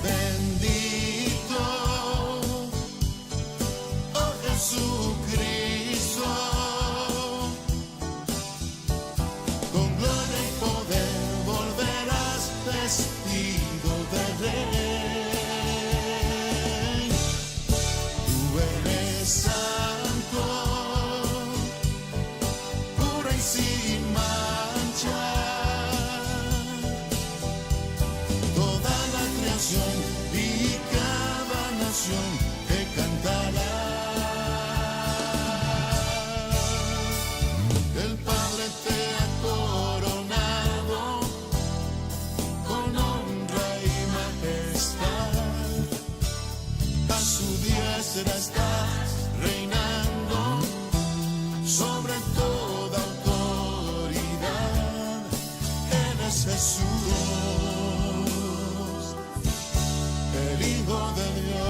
bendito, oh Jesucristo, con gloria y poder volverás vestido de rey. Tú eres santo, puro y sin mancha. Toda la creación y cada nación te cantará. El Padre te ha coronado con honra y majestad. A su diestra estás reinando sobre toda autoridad. Eres Jesús, el Hijo de Dios.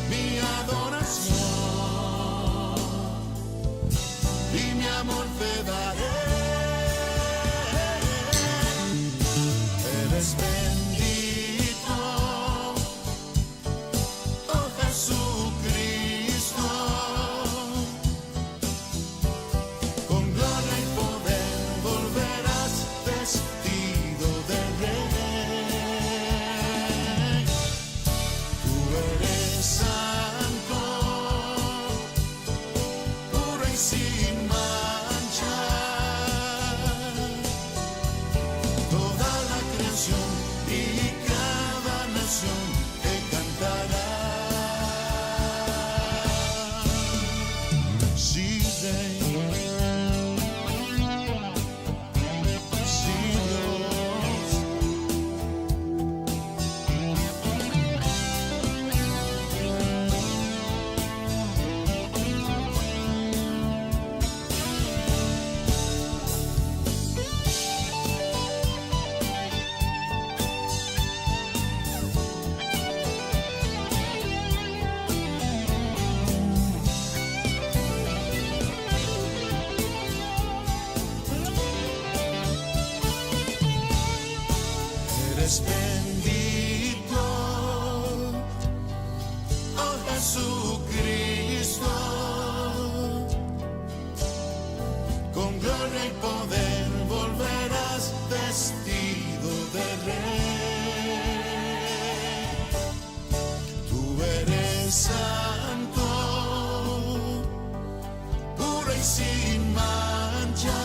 Mi adoración y mi amor te daré. Eres bendito, oh Jesucristo, con gloria y poder volverás vestido de rey. Tú eres santo, puro y sin mancha. Toda la creación y cada nación te cantará. Sí, Rey. Sí, Dios. Eres bendito, oh Jesucristo, con gloria y poder volverás vestido de rey. Tú eres santo, puro y sin mancha.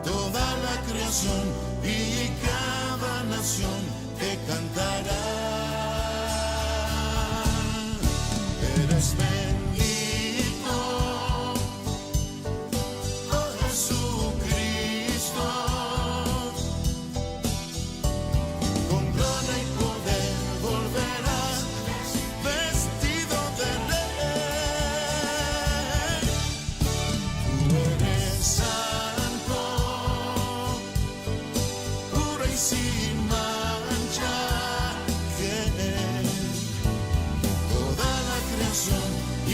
Toda la creación y cada nación te cantará. Eres bendito, oh Jesucristo, con gloria y poder volverás vestido de rey. Tú eres santo, puro y sin mancha, que toda la creación y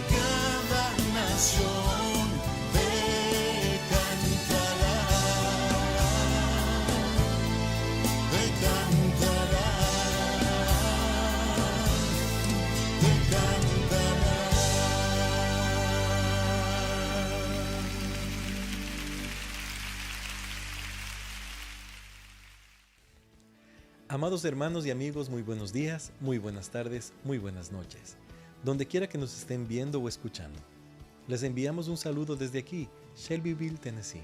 cada nación te cantará, te cantará, te cantará. Amados hermanos y amigos, muy buenos días, muy buenas tardes, muy buenas noches. Donde quiera que nos estén viendo o escuchando. Les enviamos un saludo desde aquí, Shelbyville, Tennessee.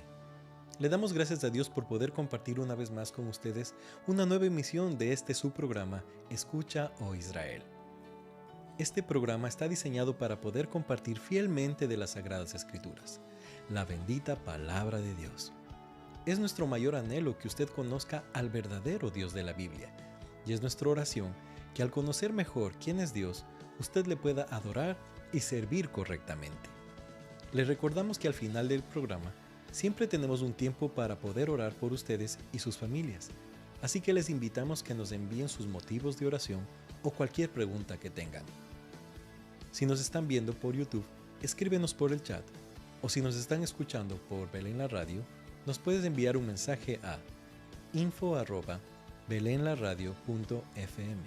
Le damos gracias a Dios por poder compartir una vez más con ustedes una nueva emisión de este su programa, Escucha, oh Israel. Este programa está diseñado para poder compartir fielmente de las Sagradas Escrituras, la bendita Palabra de Dios. Es nuestro mayor anhelo que usted conozca al verdadero Dios de la Biblia, y es nuestra oración que al conocer mejor quién es Dios, usted le pueda adorar y servir correctamente. Les recordamos que al final del programa siempre tenemos un tiempo para poder orar por ustedes y sus familias, así que les invitamos que nos envíen sus motivos de oración o cualquier pregunta que tengan. Si nos están viendo por YouTube, escríbenos por el chat, o si nos están escuchando por Belén la Radio, nos puedes enviar un mensaje a info@belenlaradio.fm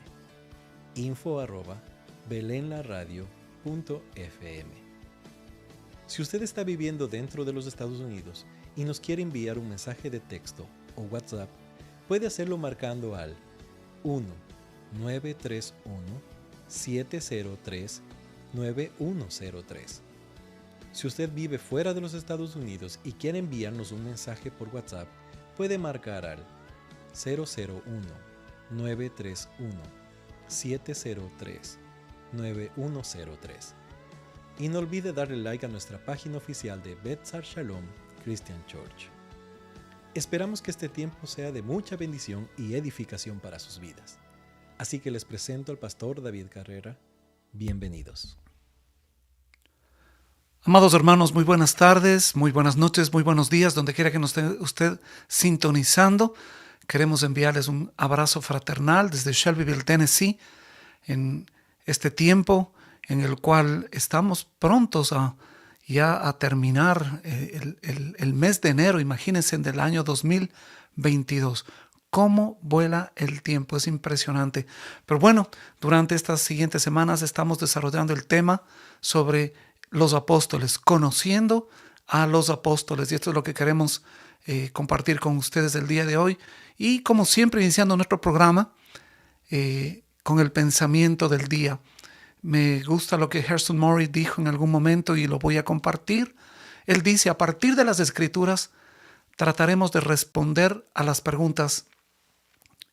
info@belenlaradio.fm. Si usted está viviendo dentro de los Estados Unidos y nos quiere enviar un mensaje de texto o WhatsApp, puede hacerlo marcando al 1-931-703-9103. Si usted vive fuera de los Estados Unidos y quiere enviarnos un mensaje por WhatsApp, puede marcar al 001-931-703-9103. Y no olvide darle like a nuestra página oficial de Beth-Sar Shalom Christian Church. Esperamos que este tiempo sea de mucha bendición y edificación para sus vidas. Así que les presento al pastor David Carrera. Bienvenidos. Amados hermanos, muy buenas tardes, muy buenas noches, muy buenos días, donde quiera que nos esté usted sintonizando. Queremos enviarles un abrazo fraternal desde Shelbyville, Tennessee, en este tiempo en el cual estamos prontos ya a terminar el mes de enero, imagínense, del año 2022. Cómo vuela el tiempo, es impresionante. Pero bueno, durante estas siguientes semanas estamos desarrollando el tema sobre los apóstoles, conociendo a los apóstoles. Y esto es lo que queremos compartir con ustedes el día de hoy. Y como siempre, iniciando nuestro programa con el pensamiento del día. Me gusta lo que Hudson Murray dijo en algún momento y lo voy a compartir. Él dice, a partir de las Escrituras, trataremos de responder a las preguntas: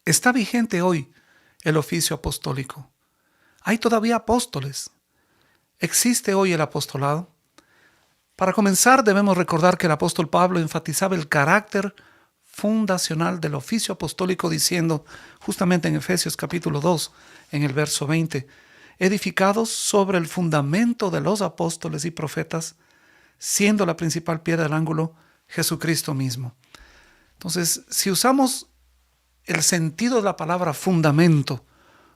¿está vigente hoy el oficio apostólico? ¿Hay todavía apóstoles? ¿Existe hoy el apostolado? Para comenzar, debemos recordar que el apóstol Pablo enfatizaba el carácter fundacional del oficio apostólico diciendo, justamente en Efesios capítulo 2, en el verso 20, edificados sobre el fundamento de los apóstoles y profetas, siendo la principal piedra del ángulo Jesucristo mismo. Entonces, si usamos el sentido de la palabra fundamento,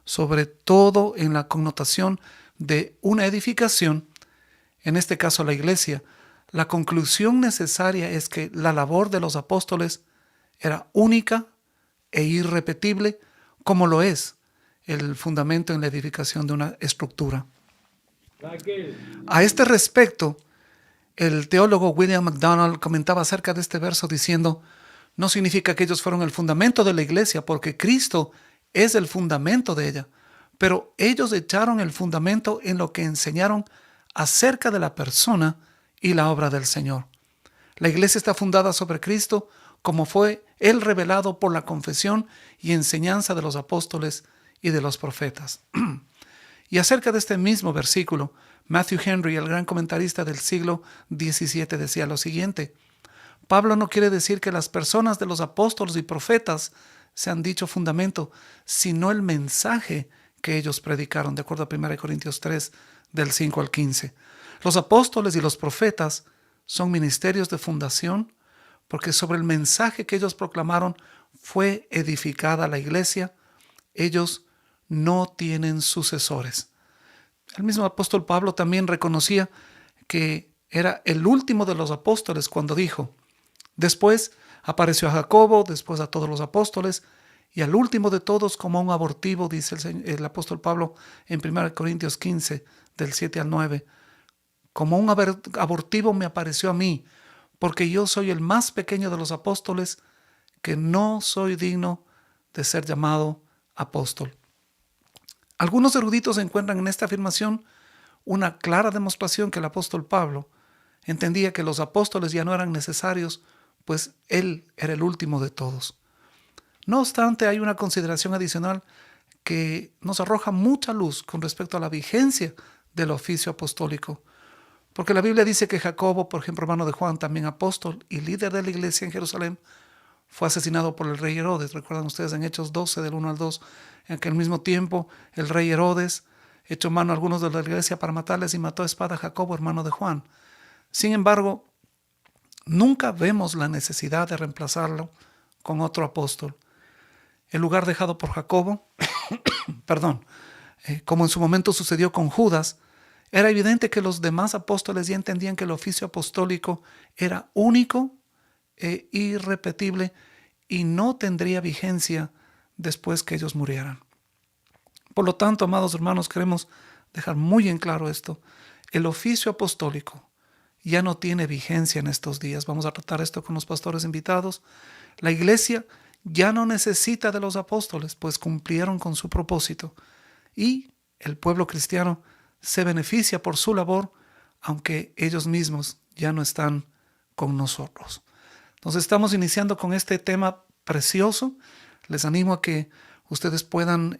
sobre todo en la connotación de una edificación, en este caso la iglesia, la conclusión necesaria es que la labor de los apóstoles era única e irrepetible, como lo es el fundamento en la edificación de una estructura. A este respecto, el teólogo William MacDonald comentaba acerca de este verso diciendo: no significa que ellos fueron el fundamento de la iglesia, porque Cristo es el fundamento de ella, pero ellos echaron el fundamento en lo que enseñaron acerca de la persona y la obra del Señor. La iglesia está fundada sobre Cristo, como fue Él revelado por la confesión y enseñanza de los apóstoles y de los profetas. Y acerca de este mismo versículo, Matthew Henry, el gran comentarista del siglo XVII, decía lo siguiente: Pablo no quiere decir que las personas de los apóstoles y profetas se han dicho fundamento, sino el mensaje que ellos predicaron, de acuerdo a 1 Corintios 3, del 5 al 15. Los apóstoles y los profetas son ministerios de fundación, porque sobre el mensaje que ellos proclamaron fue edificada la iglesia. Ellos no tienen sucesores. El mismo apóstol Pablo también reconocía que era el último de los apóstoles cuando dijo: después apareció a Jacobo, después a todos los apóstoles, y al último de todos, como un abortivo, dice el apóstol Pablo en 1 Corintios 15, del 7 al 9, como un abortivo me apareció a mí, porque yo soy el más pequeño de los apóstoles, que no soy digno de ser llamado apóstol. Algunos eruditos encuentran en esta afirmación una clara demostración que el apóstol Pablo entendía que los apóstoles ya no eran necesarios, pues él era el último de todos. No obstante, hay una consideración adicional que nos arroja mucha luz con respecto a la vigencia del oficio apostólico. Porque la Biblia dice que Jacobo, por ejemplo, hermano de Juan, también apóstol y líder de la iglesia en Jerusalén, fue asesinado por el rey Herodes. Recuerdan ustedes en Hechos 12, del 1 al 2, en que al mismo tiempo el rey Herodes echó mano a algunos de la iglesia para matarles y mató a espada a Jacobo, hermano de Juan. Sin embargo, nunca vemos la necesidad de reemplazarlo con otro apóstol. El lugar dejado por Jacobo, como en su momento sucedió con Judas, era evidente que los demás apóstoles ya entendían que el oficio apostólico era único e irrepetible y no tendría vigencia después que ellos murieran. Por lo tanto, amados hermanos, queremos dejar muy en claro esto. El oficio apostólico ya no tiene vigencia en estos días. Vamos a tratar esto con los pastores invitados. La iglesia ya no necesita de los apóstoles, pues cumplieron con su propósito. Y el pueblo cristiano se beneficia por su labor, aunque ellos mismos ya no están con nosotros. Entonces estamos iniciando con este tema precioso. Les animo a que ustedes puedan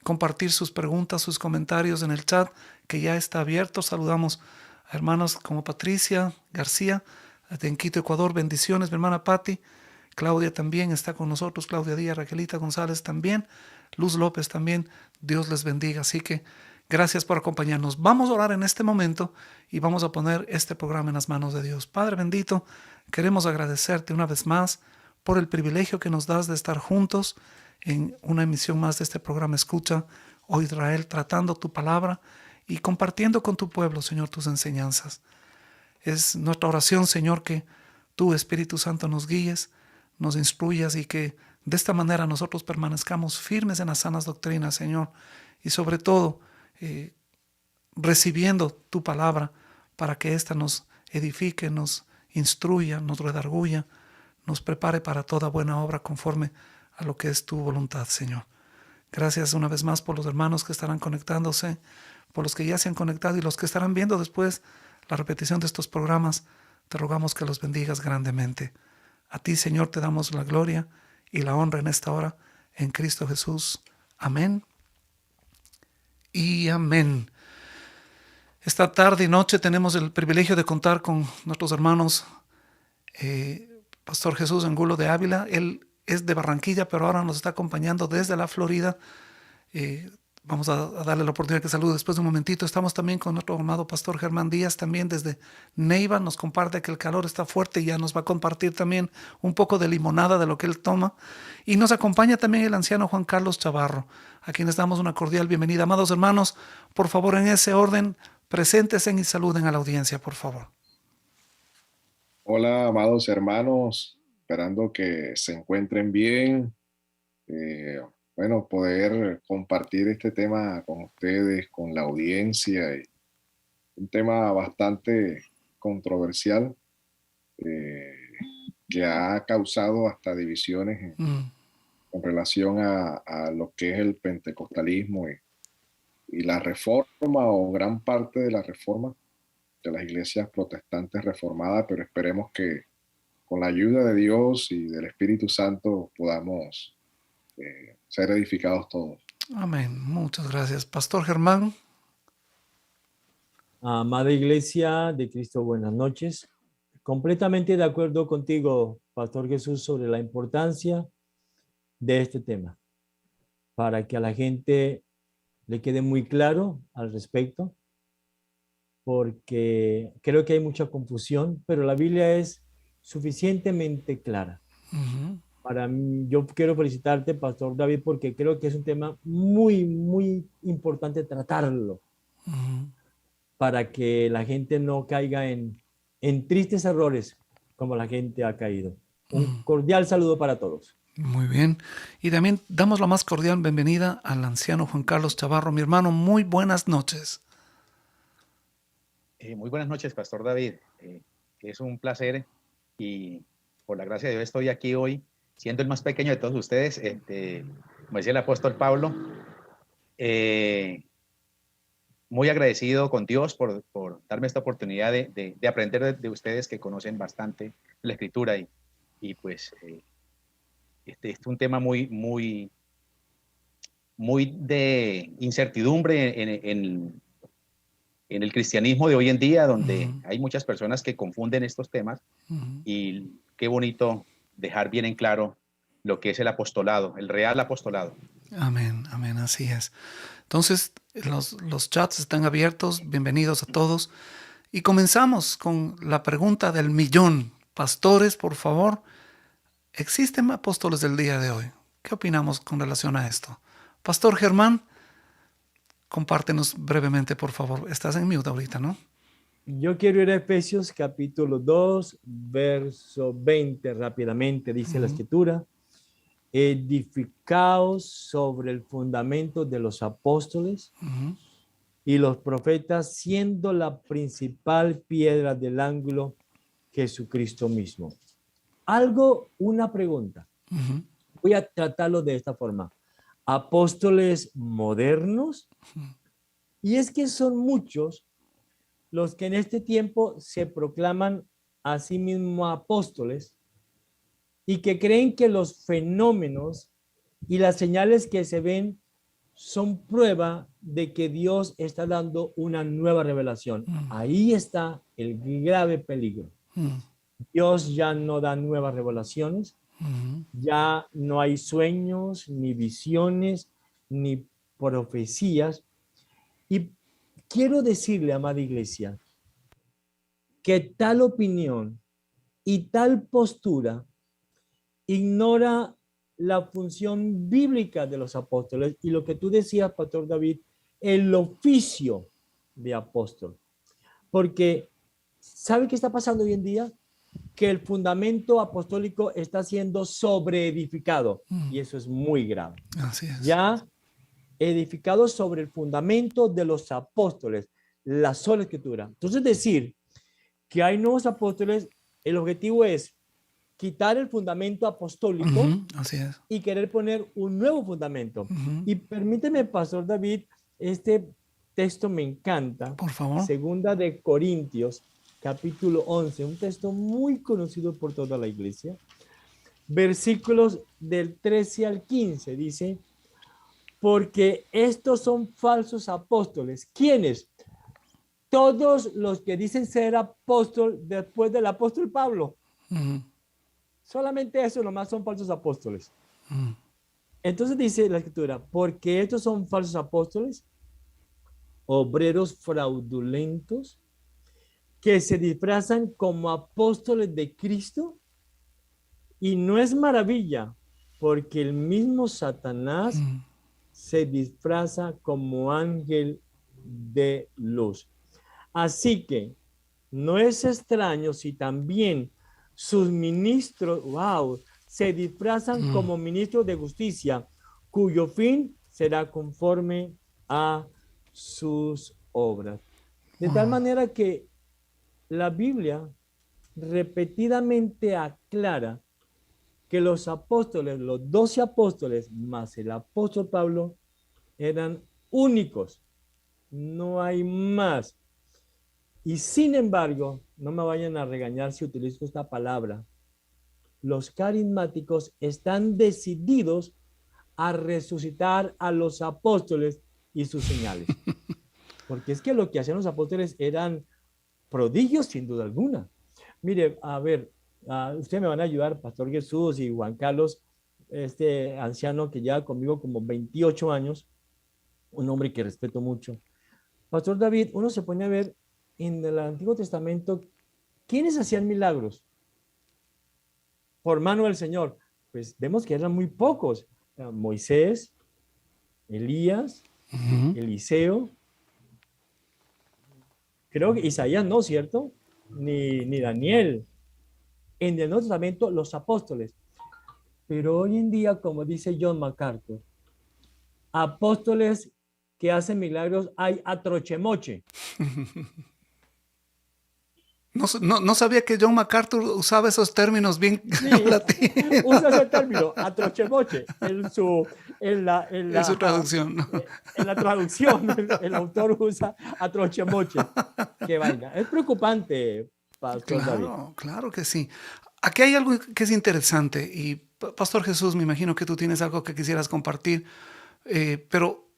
compartir sus preguntas, sus comentarios en el chat que ya está abierto. Saludamos a hermanos como Patricia García de Quito, Ecuador. Bendiciones, mi hermana Patti. Claudia también está con nosotros. Claudia Díaz, Raquelita González también. Luz López también. Dios les bendiga. Así que gracias por acompañarnos. Vamos a orar en este momento y vamos a poner este programa en las manos de Dios. Padre bendito, queremos agradecerte una vez más por el privilegio que nos das de estar juntos en una emisión más de este programa Escucha, oh Israel, tratando tu palabra y compartiendo con tu pueblo, Señor, tus enseñanzas. Es nuestra oración, Señor, que tú, Espíritu Santo, nos guíes, nos instruyas y que de esta manera nosotros permanezcamos firmes en las sanas doctrinas, Señor, y sobre todo recibiendo tu palabra para que ésta nos edifique, nos instruya, nos redarguya, nos prepare para toda buena obra conforme a lo que es tu voluntad, Señor. Gracias una vez más por los hermanos que estarán conectándose, por los que ya se han conectado y los que estarán viendo después la repetición de estos programas. Te rogamos que los bendigas grandemente. A ti, Señor, te damos la gloria y la honra en esta hora, en Cristo Jesús. Amén y amén. Esta tarde y noche tenemos el privilegio de contar con nuestros hermanos Pastor Jesús Angulo de Ávila. Él es de Barranquilla, pero ahora nos está acompañando desde la Florida. Vamos a darle la oportunidad que salude después de un momentito. Estamos también con nuestro amado Pastor Germán Díaz, también desde Neiva. Nos comparte que el calor está fuerte y ya nos va a compartir también un poco de limonada de lo que él toma. Y nos acompaña también el anciano Juan Carlos Chavarro, a quienes damos una cordial bienvenida. Amados hermanos, por favor, en ese orden, preséntense y saluden a la audiencia, por favor. Hola, amados hermanos, esperando que se encuentren bien. Bueno, poder compartir este tema con ustedes, con la audiencia, un tema bastante controversial que ha causado hasta divisiones con relación a lo que es el pentecostalismo y la reforma o gran parte de la reforma de las iglesias protestantes reformadas, pero esperemos que con la ayuda de Dios y del Espíritu Santo podamos ser edificados todos. Amén. Muchas gracias. Pastor Germán. Amada Iglesia de Cristo, buenas noches. Completamente de acuerdo contigo, Pastor Jesús, sobre la importancia de este tema, para que a la gente le quede muy claro al respecto, porque creo que hay mucha confusión, pero la Biblia es suficientemente clara. Para mí, yo quiero felicitarte, Pastor David, porque creo que es un tema muy, muy importante tratarlo, para que la gente no caiga en tristes errores como la gente ha caído. Un cordial saludo para todos. Muy bien. Y también damos la más cordial bienvenida al anciano Juan Carlos Chavarro. Mi hermano, muy buenas noches. Muy buenas noches, Pastor David. Es un placer y por la gracia de Dios estoy aquí hoy, siendo el más pequeño de todos ustedes, como decía el apóstol Pablo, muy agradecido con Dios por darme esta oportunidad de aprender de ustedes que conocen bastante la Escritura y pues este es un tema muy de incertidumbre en el cristianismo de hoy en día, donde hay muchas personas que confunden estos temas y qué bonito dejar bien en claro lo que es el apostolado, el real apostolado. Amén, amén, así es. Entonces, los chats están abiertos, bienvenidos a todos. Y comenzamos con la pregunta del millón. Pastores, por favor, ¿existen apóstoles del día de hoy? ¿Qué opinamos con relación a esto? Pastor Germán, compártenos brevemente, por favor. Estás en mute ahorita, ¿no? Yo quiero ir a Efesios capítulo 2, verso 20 rápidamente, dice la escritura, edificaos sobre el fundamento de los apóstoles y los profetas, siendo la principal piedra del ángulo Jesucristo mismo. Una pregunta. Voy a tratarlo de esta forma. Apóstoles modernos, y es que son muchos los que en este tiempo se proclaman a sí mismos apóstoles y que creen que los fenómenos y las señales que se ven son prueba de que Dios está dando una nueva revelación. Ahí está el grave peligro. Dios ya no da nuevas revelaciones, ya no hay sueños, ni visiones, ni profecías. Y quiero decirle, amada iglesia, que tal opinión y tal postura ignora la función bíblica de los apóstoles y lo que tú decías, Pastor David, el oficio de apóstol. Porque, ¿sabe qué está pasando hoy en día? Que el fundamento apostólico está siendo sobreedificado y eso es muy grave. Así es. Ya edificado sobre el fundamento de los apóstoles, la sola escritura. Entonces, decir que hay nuevos apóstoles, el objetivo es quitar el fundamento apostólico Así es. y querer poner un nuevo fundamento. Y permíteme, Pastor David, este texto me encanta. Por favor. Segunda de Corintios, capítulo 11, un texto muy conocido por toda la iglesia. Versículos del 13 al 15, dice, porque estos son falsos apóstoles. ¿Quiénes? Todos los que dicen ser apóstol después del apóstol Pablo. Solamente eso nomás son falsos apóstoles. Entonces dice la escritura, porque estos son falsos apóstoles, obreros fraudulentos, que se disfrazan como apóstoles de Cristo. Y no es maravilla, porque el mismo Satanás se disfraza como ángel de luz. Así que no es extraño si también sus ministros, se disfrazan como ministros de justicia, cuyo fin será conforme a sus obras. De tal manera que la Biblia repetidamente aclara que los apóstoles, los 12 apóstoles más el apóstol Pablo, eran únicos. No hay más. Y sin embargo, no me vayan a regañar si utilizo esta palabra, los carismáticos están decididos a resucitar a los apóstoles y sus señales. Porque es que lo que hacían los apóstoles eran prodigios sin duda alguna. Mire, a ver, ustedes me van a ayudar, Pastor Jesús y Juan Carlos, este anciano que lleva conmigo como 28 años, un hombre que respeto mucho. Pastor David, uno se pone a ver en el Antiguo Testamento, ¿quiénes hacían milagros por mano del Señor? Pues vemos que eran muy pocos. Moisés, Elías, Eliseo, creo que Isaías no, ¿cierto? Ni Daniel. En el Nuevo Testamento, los apóstoles. Pero hoy en día, como dice John MacArthur, apóstoles que hacen milagros hay a trochemoche. No sabía que John MacArthur usaba esos términos bien latinos. Usa ese término, a trochemoche, en su traducción. ¿No? En la traducción, el autor usa a trochemoche. Qué vaina. Es preocupante, Pastor David. Claro que sí. Aquí hay algo que es interesante y, Pastor Jesús, me imagino que tú tienes algo que quisieras compartir, pero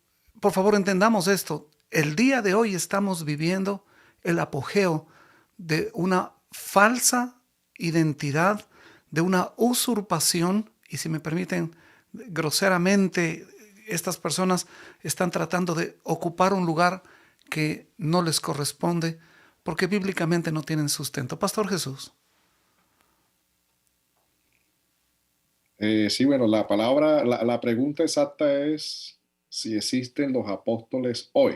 por favor entendamos esto. El día de hoy estamos viviendo el apogeo de una falsa identidad, de una usurpación, y si me permiten groseramente, estas personas están tratando de ocupar un lugar que no les corresponde porque bíblicamente no tienen sustento. Pastor Jesús. Sí, bueno, la pregunta exacta es si existen los apóstoles hoy.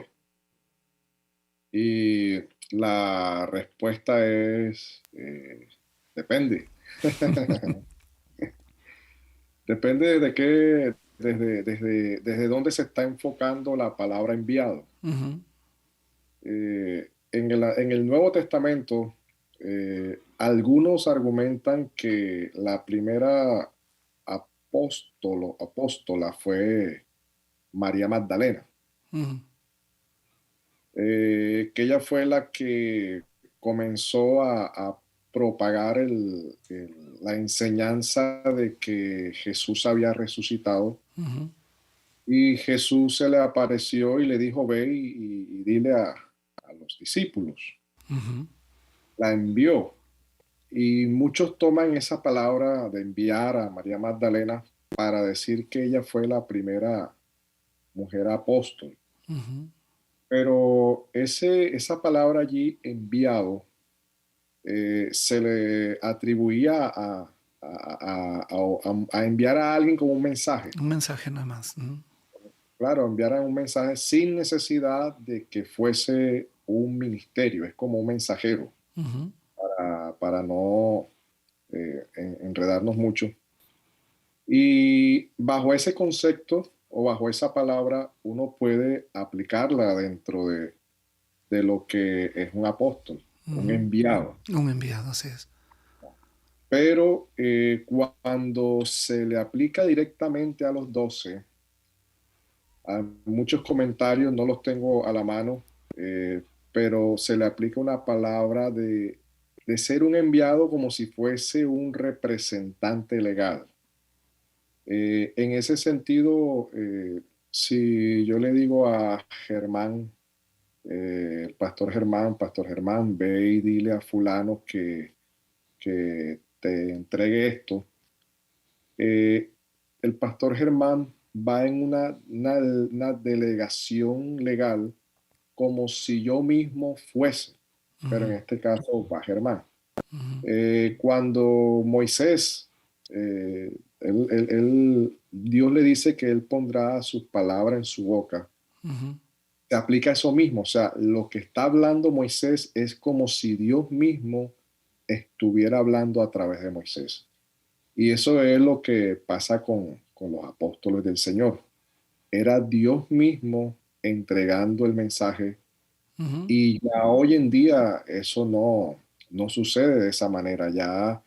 Y La respuesta es, depende. Depende de qué, desde dónde se está enfocando la palabra enviado. Ujú, En el Nuevo Testamento, algunos argumentan que la primera apóstola fue María Magdalena, ujú, que ella fue la que comenzó a propagar la enseñanza de que Jesús había resucitado. ujú, Y Jesús se le apareció y le dijo, ve y dile a los discípulos. ujú, La envió. Y muchos toman esa palabra de enviar a María Magdalena para decir que ella fue la primera mujer apóstol. ujú. Pero esa palabra allí, enviado, se le atribuía a enviar a alguien con un mensaje. Un mensaje nada más. Ujú, Claro, enviaran un mensaje sin necesidad de que fuese un ministerio, es como un mensajero, ujú, para no enredarnos mucho. Y bajo ese concepto o bajo esa palabra, uno puede aplicarla dentro de lo que es un apóstol, un ujú. enviado. Un enviado, así es. Pero cuando se le aplica directamente a los 12, muchos comentarios no los tengo a la mano, pero se le aplica una palabra de ser un enviado como si fuese un representante legal. En ese sentido, si yo le digo a Germán, el Pastor Germán, ve y dile a fulano que te entregue esto, eh, el pastor Germán va en una delegación legal como si yo mismo fuese, pero en Ujú, este caso va Germán. ujú, Cuando Moisés, Dios le dice que él pondrá sus palabras en su boca, ujú, se aplica eso mismo, o sea, lo que está hablando Moisés es como si Dios mismo estuviera hablando a través de Moisés. Y eso es lo que pasa con los apóstoles del Señor. Era Dios mismo entregando el mensaje ujú, y ya hoy en día eso no sucede de esa manera. Ya,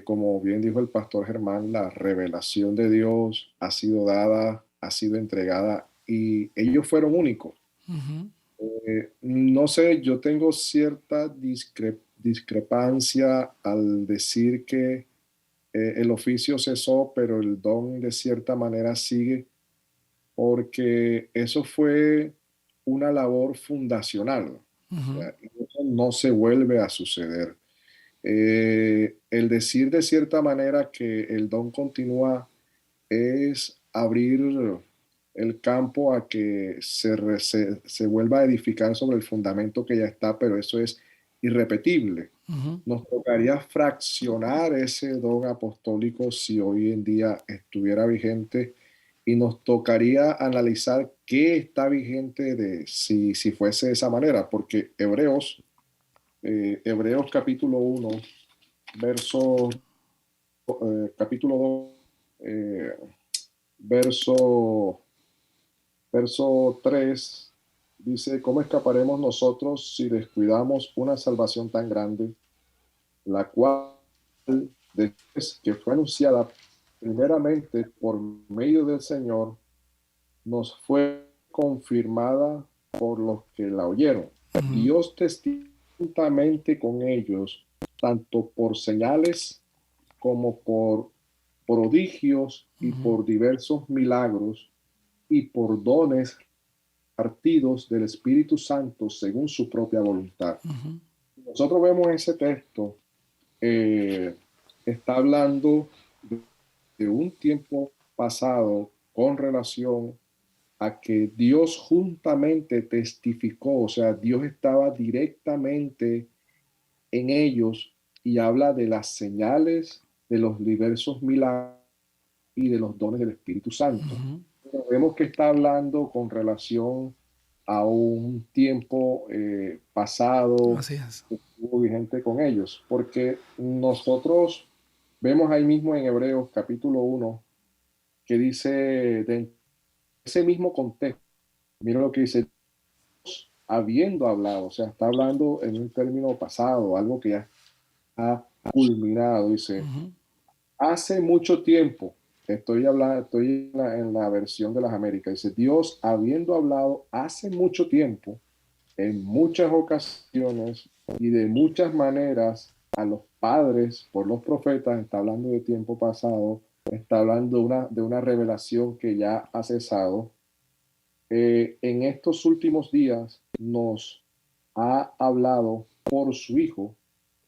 como bien dijo el pastor Germán, la revelación de Dios ha sido dada, ha sido entregada y ellos fueron únicos. ujú, No sé, yo tengo cierta discrepancia al decir que el oficio cesó, pero el don de cierta manera sigue, porque eso fue una labor fundacional. O ujú, sea, eso no se vuelve a suceder. El decir de cierta manera que el don continúa es abrir el campo a que se vuelva a edificar sobre el fundamento que ya está, pero eso es irrepetible. ujú. Nos tocaría fraccionar ese don apostólico si hoy en día estuviera vigente y nos tocaría analizar qué está vigente de si fuese de esa manera, porque Hebreos capítulo 1, verso, capítulo 2, eh, verso, verso 3, dice, ¿cómo escaparemos nosotros si descuidamos una salvación tan grande, la cual, después que fue anunciada primeramente por medio del Señor, nos fue confirmada por los que la oyeron? Dios testificó juntamente con ellos, tanto por señales como por prodigios y por diversos milagros y por dones partidos del Espíritu Santo según su propia voluntad. Nosotros vemos ese texto, eh, está hablando de un tiempo pasado con relación a que Dios juntamente testificó, o sea, Dios estaba directamente en ellos y habla de las señales, de los diversos milagros y de los dones del Espíritu Santo. Pero vemos que está hablando con relación a un tiempo pasado Así es. que estuvo vigente con ellos, porque nosotros vemos ahí mismo en Hebreos capítulo 1 que dice, de ese mismo contexto, mira lo que dice, habiendo hablado, o sea, está hablando en un término pasado, algo que ya ha culminado, dice, Ujú, hace mucho tiempo, estoy hablando, estoy en la versión de las Américas, dice, Dios habiendo hablado hace mucho tiempo, en muchas ocasiones y de muchas maneras a los padres por los profetas, está hablando de tiempo pasado, está hablando de una revelación que ya ha cesado. En estos últimos días nos ha hablado por su Hijo,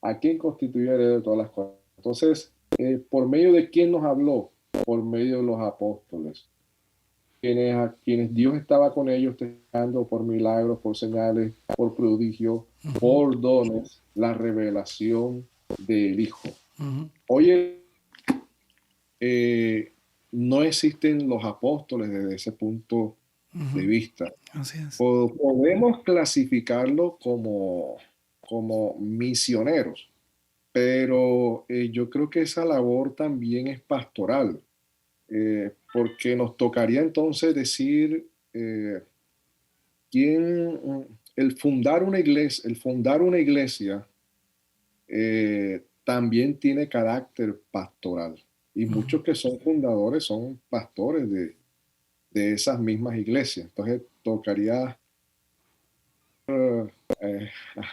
a quien constituye heredero de todas las cosas. Entonces, ¿por medio de quién nos habló? Por medio de los apóstoles, a quienes Dios estaba con ellos testificando por milagros, por señales, por prodigios, por dones, la revelación del Hijo. ujú, Hoy no existen los apóstoles desde ese punto de ujú. vista. Así es. Podemos clasificarlo como misioneros, pero yo creo que esa labor también es pastoral, porque nos tocaría entonces decir quién, el fundar una iglesia también tiene carácter pastoral. Y Ujú. muchos que son fundadores son pastores de esas mismas iglesias. Entonces tocaría eh,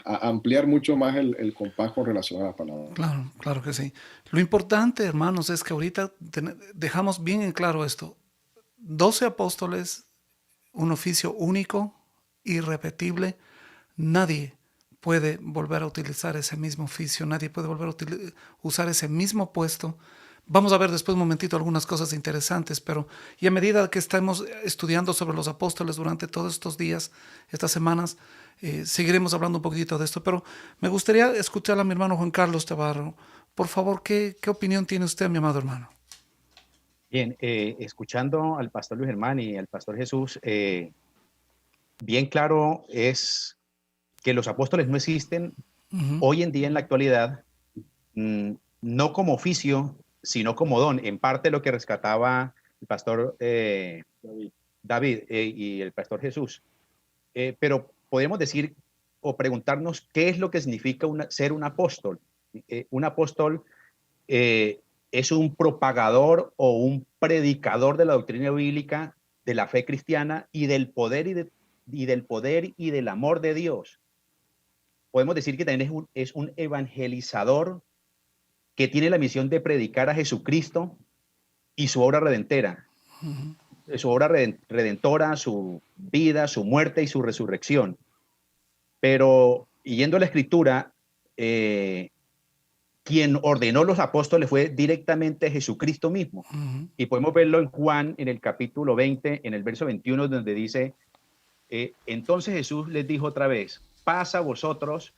ampliar mucho más el compás con relación a la palabra. Claro, claro que sí. Lo importante, hermanos, es que ahorita dejamos bien en claro esto. 12 apóstoles, un oficio único, irrepetible. Nadie puede volver a utilizar ese mismo oficio, nadie puede volver a usar ese mismo puesto. Vamos a ver después un momentito algunas cosas interesantes, pero y a medida que estamos estudiando sobre los apóstoles durante todos estos días, estas semanas, seguiremos hablando un poquitito de esto, pero me gustaría escuchar a mi hermano Juan Carlos Tabarro. Por favor, ¿qué opinión tiene usted, mi amado hermano? Bien, escuchando al pastor Luis Germán y al pastor Jesús, bien claro es que los apóstoles no existen Ujú, hoy en día en la actualidad, mm, no como oficio, sino como don. En parte lo que rescataba el pastor David y el pastor Jesús. Pero podemos decir o preguntarnos qué es lo que significa ser un apóstol. Un apóstol eh, es un propagador o un predicador de la doctrina bíblica, de la fe cristiana y del poder y del poder y del amor de Dios. Podemos decir que también es un evangelizador que tiene la misión de predicar a Jesucristo y su obra redentera, su obra redentora, su vida, su muerte y su resurrección. Pero yendo a la escritura, quien ordenó los apóstoles fue directamente Jesucristo mismo. ujú, Y podemos verlo en Juan, en el capítulo 20, en el verso 21, donde dice, entonces Jesús les dijo otra vez, paz a vosotros,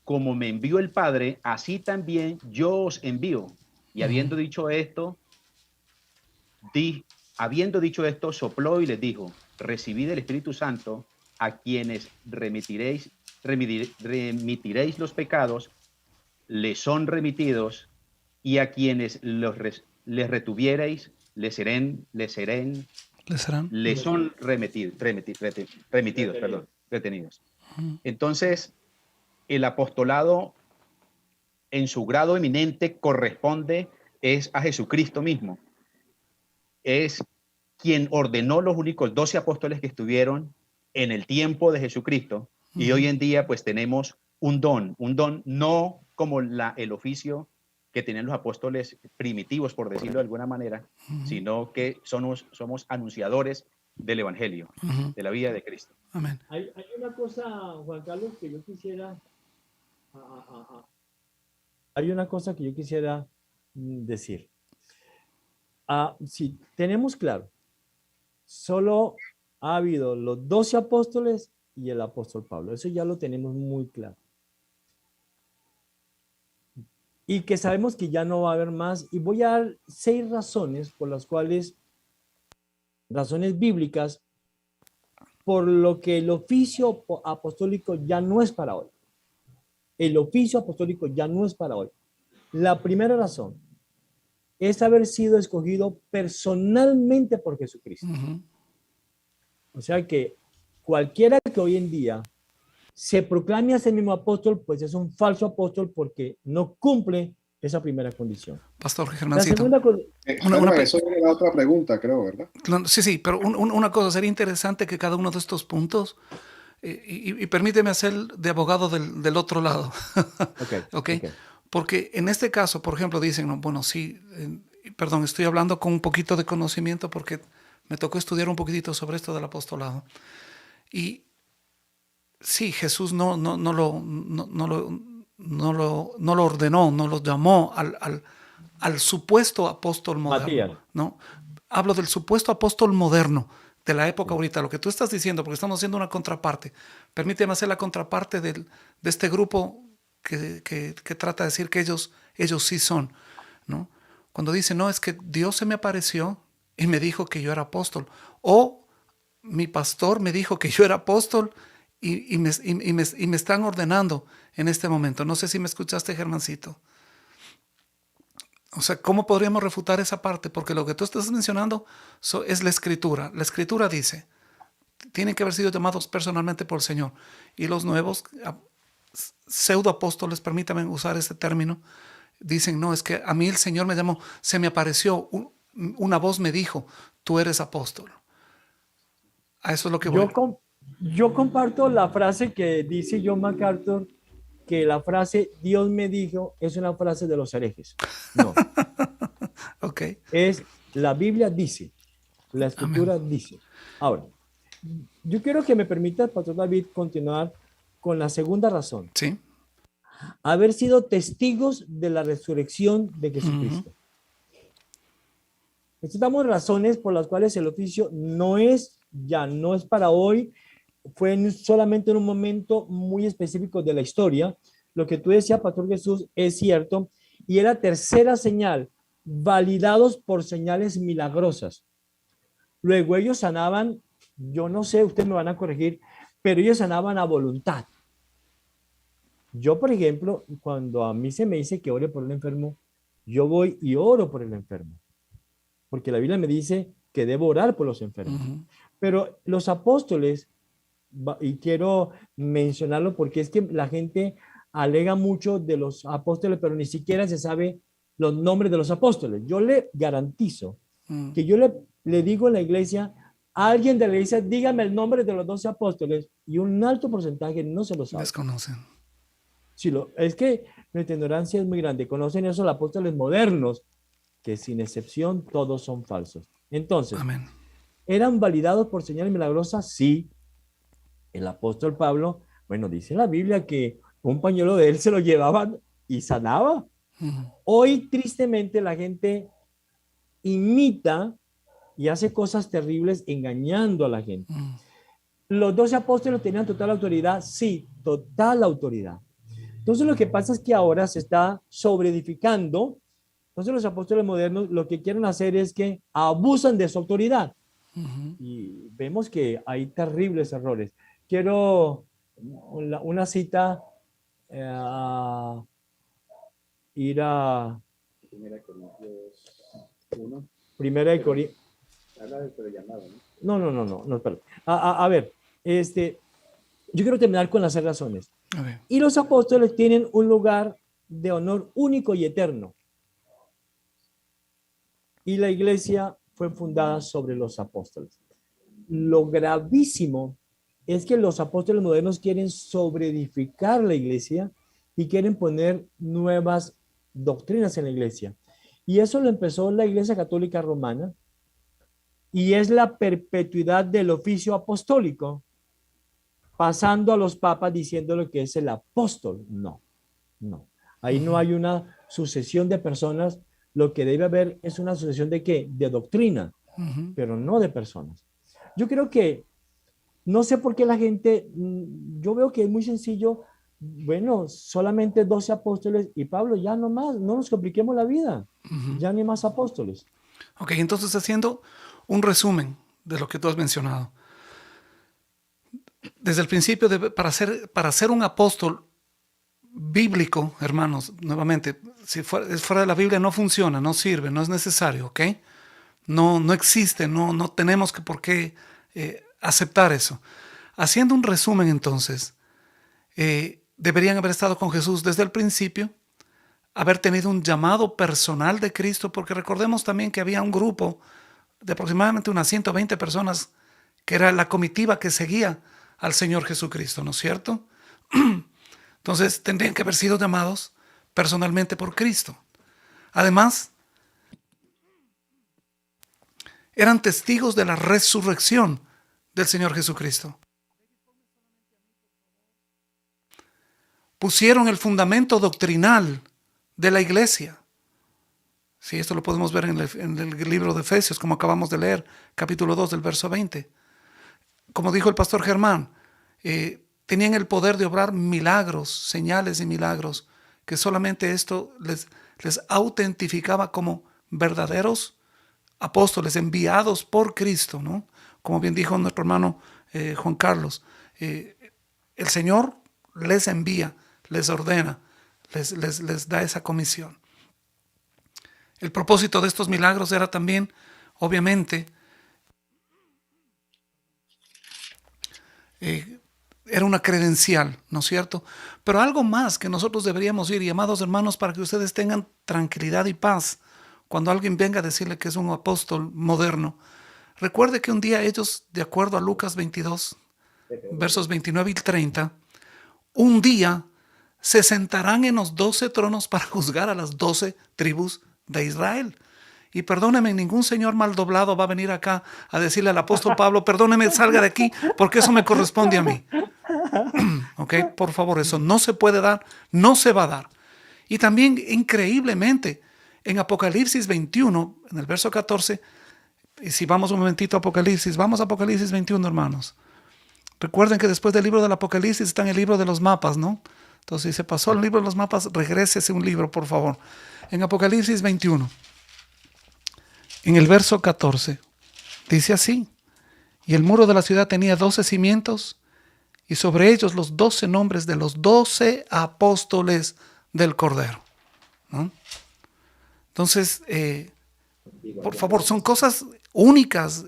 como me envió el Padre, así también yo os envío. Y habiendo dicho esto, sopló y les dijo, recibid el Espíritu Santo, a quienes remitiréis los pecados, les son remitidos, y a quienes les retuviereis, ¿Le serán? les son remitidos, perdón, retenidos. Entonces, el apostolado en su grado eminente corresponde es a Jesucristo mismo. Es quien ordenó los únicos 12 apóstoles que estuvieron en el tiempo de Jesucristo. Y hoy en día pues tenemos un don no como el oficio que tenían los apóstoles primitivos, por decirlo de alguna manera, sino que somos anunciadores del Evangelio, de la vida de Cristo. Amén. Hay una cosa, Juan Carlos, que yo quisiera... Hay una cosa que yo quisiera decir. Sí, tenemos claro, solo ha habido los 12 apóstoles y el apóstol Pablo. Eso ya lo tenemos muy claro. Y que sabemos que ya no va a haber más. Y voy a dar 6 razones por las cuales, razones bíblicas, por lo que el oficio apostólico ya no es para hoy. El oficio apostólico ya no es para hoy. La primera razón es haber sido escogido personalmente por Jesucristo. O sea que cualquiera que hoy en día se proclame a sí mismo apóstol, pues es un falso apóstol porque no cumple esa primera condición. Pastor La Germancito. segunda Eso era la otra pregunta, creo, ¿verdad? Sí, pero una cosa, sería interesante que cada uno de estos puntos, y permíteme hacer de abogado del otro lado, okay. Porque en este caso, por ejemplo, dicen, no, bueno, sí, perdón, estoy hablando con un poquito de conocimiento porque me tocó estudiar un poquitito sobre esto del apostolado. Y sí, Jesús no lo ordenó, no lo llamó al supuesto apóstol moderno. Matías. ¿No? Hablo del supuesto apóstol moderno de la época ahorita, lo que tú estás diciendo, porque estamos haciendo una contraparte. Permíteme hacer la contraparte de este grupo que trata de decir que ellos sí son, ¿no? Cuando dicen, no, es que Dios se me apareció y me dijo que yo era apóstol, o mi pastor me dijo que yo era apóstol y me están ordenando en este momento. No sé si me escuchaste, Germancito. O sea, ¿cómo podríamos refutar esa parte? Porque lo que tú estás mencionando es la Escritura. La Escritura dice, tienen que haber sido llamados personalmente por el Señor. Y los nuevos pseudoapóstoles, permítanme usar ese término, dicen, no, es que a mí el Señor me llamó, se me apareció, una voz me dijo, tú eres apóstol. A eso es lo que voy. Yo comparto la frase que dice John MacArthur, que la frase Dios me dijo es una frase de los herejes. No. Okay. Es la Biblia dice, la Escritura Amén. dice. Ahora, yo quiero que me permita, Pastor David, continuar con la segunda razón. Sí. Haber sido testigos de la resurrección de Jesucristo. Necesitamos razones por las cuales el oficio no es para hoy, fue solamente en un momento muy específico de la historia. Lo que tú decías, Pastor Jesús, es cierto. Y es la tercera señal, validados por señales milagrosas. Luego ellos sanaban, yo no sé, ustedes me van a corregir, pero ellos sanaban a voluntad. Yo, por ejemplo, cuando a mí se me dice que ore por el enfermo, yo voy y oro por el enfermo. Porque la Biblia me dice que debo orar por los enfermos. Pero los apóstoles, y quiero mencionarlo porque es que la gente alega mucho de los apóstoles, pero ni siquiera se sabe los nombres de los apóstoles. Yo le garantizo que yo le digo en la iglesia, a alguien de la iglesia, dígame el nombre de los 12 apóstoles, y un alto porcentaje no se lo sabe. Desconocen. Sí, es que nuestra ignorancia es muy grande. Conocen esos apóstoles modernos, que sin excepción todos son falsos. Entonces, Amén. ¿Eran validados por señales milagrosas? Sí. El apóstol Pablo, bueno, dice la Biblia que un pañuelo de él se lo llevaban y sanaba. Hoy, tristemente, la gente imita y hace cosas terribles engañando a la gente. ¿Los 12 apóstoles tenían total autoridad? Sí, total autoridad. Entonces, lo que pasa es que ahora se está sobreedificando. Entonces, los apóstoles modernos lo que quieren hacer es que abusan de su autoridad. Y vemos que hay terribles errores. Quiero una cita, ir a Primera de Corintios 1. No, perdón. A ver, yo quiero terminar con las 6 razones. Y los apóstoles tienen un lugar de honor único y eterno. Y la iglesia fue fundada sobre los apóstoles. Lo gravísimo es que los apóstoles modernos quieren sobreedificar la iglesia y quieren poner nuevas doctrinas en la iglesia. Y eso lo empezó la Iglesia Católica Romana, y es la perpetuidad del oficio apostólico, pasando a los papas diciéndole que es el apóstol. No. Ahí no hay una sucesión de personas. Lo que debe haber es una sucesión de ¿qué? De doctrina, pero no de personas. Yo creo que, no sé por qué la gente, yo veo que es muy sencillo, bueno, solamente 12 apóstoles y Pablo, ya no más, no nos compliquemos la vida, ya ni más apóstoles. Ok, entonces haciendo un resumen de lo que tú has mencionado. desde el principio, para ser un apóstol bíblico, hermanos, nuevamente, si es fuera de la Biblia no funciona, no sirve, no es necesario, ¿ok? No existe, no tenemos por qué aceptar eso. Haciendo un resumen entonces, deberían haber estado con Jesús desde el principio, haber tenido un llamado personal de Cristo, porque recordemos también que había un grupo de aproximadamente unas 120 personas que era la comitiva que seguía al Señor Jesucristo, ¿no es cierto? Entonces tendrían que haber sido llamados personalmente por Cristo. Además, eran testigos de la resurrección del Señor Jesucristo. Pusieron el fundamento doctrinal de la iglesia. Sí, esto lo podemos ver en el libro de Efesios, como acabamos de leer, capítulo 2 del verso 20. Como dijo el pastor Germán, tenían el poder de obrar milagros, señales y milagros, que solamente esto les autentificaba como verdaderos apóstoles enviados por Cristo, ¿no? Como bien dijo nuestro hermano Juan Carlos, el Señor les envía, les ordena, les da esa comisión. El propósito de estos milagros era también, obviamente, era una credencial, ¿no es cierto? Pero algo más que nosotros deberíamos ir, y amados hermanos, para que ustedes tengan tranquilidad y paz cuando alguien venga a decirle que es un apóstol moderno. Recuerde que un día ellos, de acuerdo a Lucas 22, versos 29 y 30, un día se sentarán en los 12 tronos para juzgar a las 12 tribus de Israel. Y perdóneme, ningún señor mal doblado va a venir acá a decirle al apóstol Pablo, perdóneme, salga de aquí, porque eso me corresponde a mí. Ok, por favor, eso no se puede dar, no se va a dar. Y también, increíblemente, en Apocalipsis 21, en el verso 14, y si vamos un momentito a Apocalipsis, vamos a Apocalipsis 21, hermanos. Recuerden que después del libro del Apocalipsis está en el libro de los mapas, ¿no? Entonces, si se pasó el libro de los mapas, regrésese un libro, por favor. En Apocalipsis 21, en el verso 14, dice así: y el muro de la ciudad tenía 12 cimientos, y sobre ellos los 12 nombres de los 12 apóstoles del Cordero, ¿no? Entonces, por favor, son cosas únicas,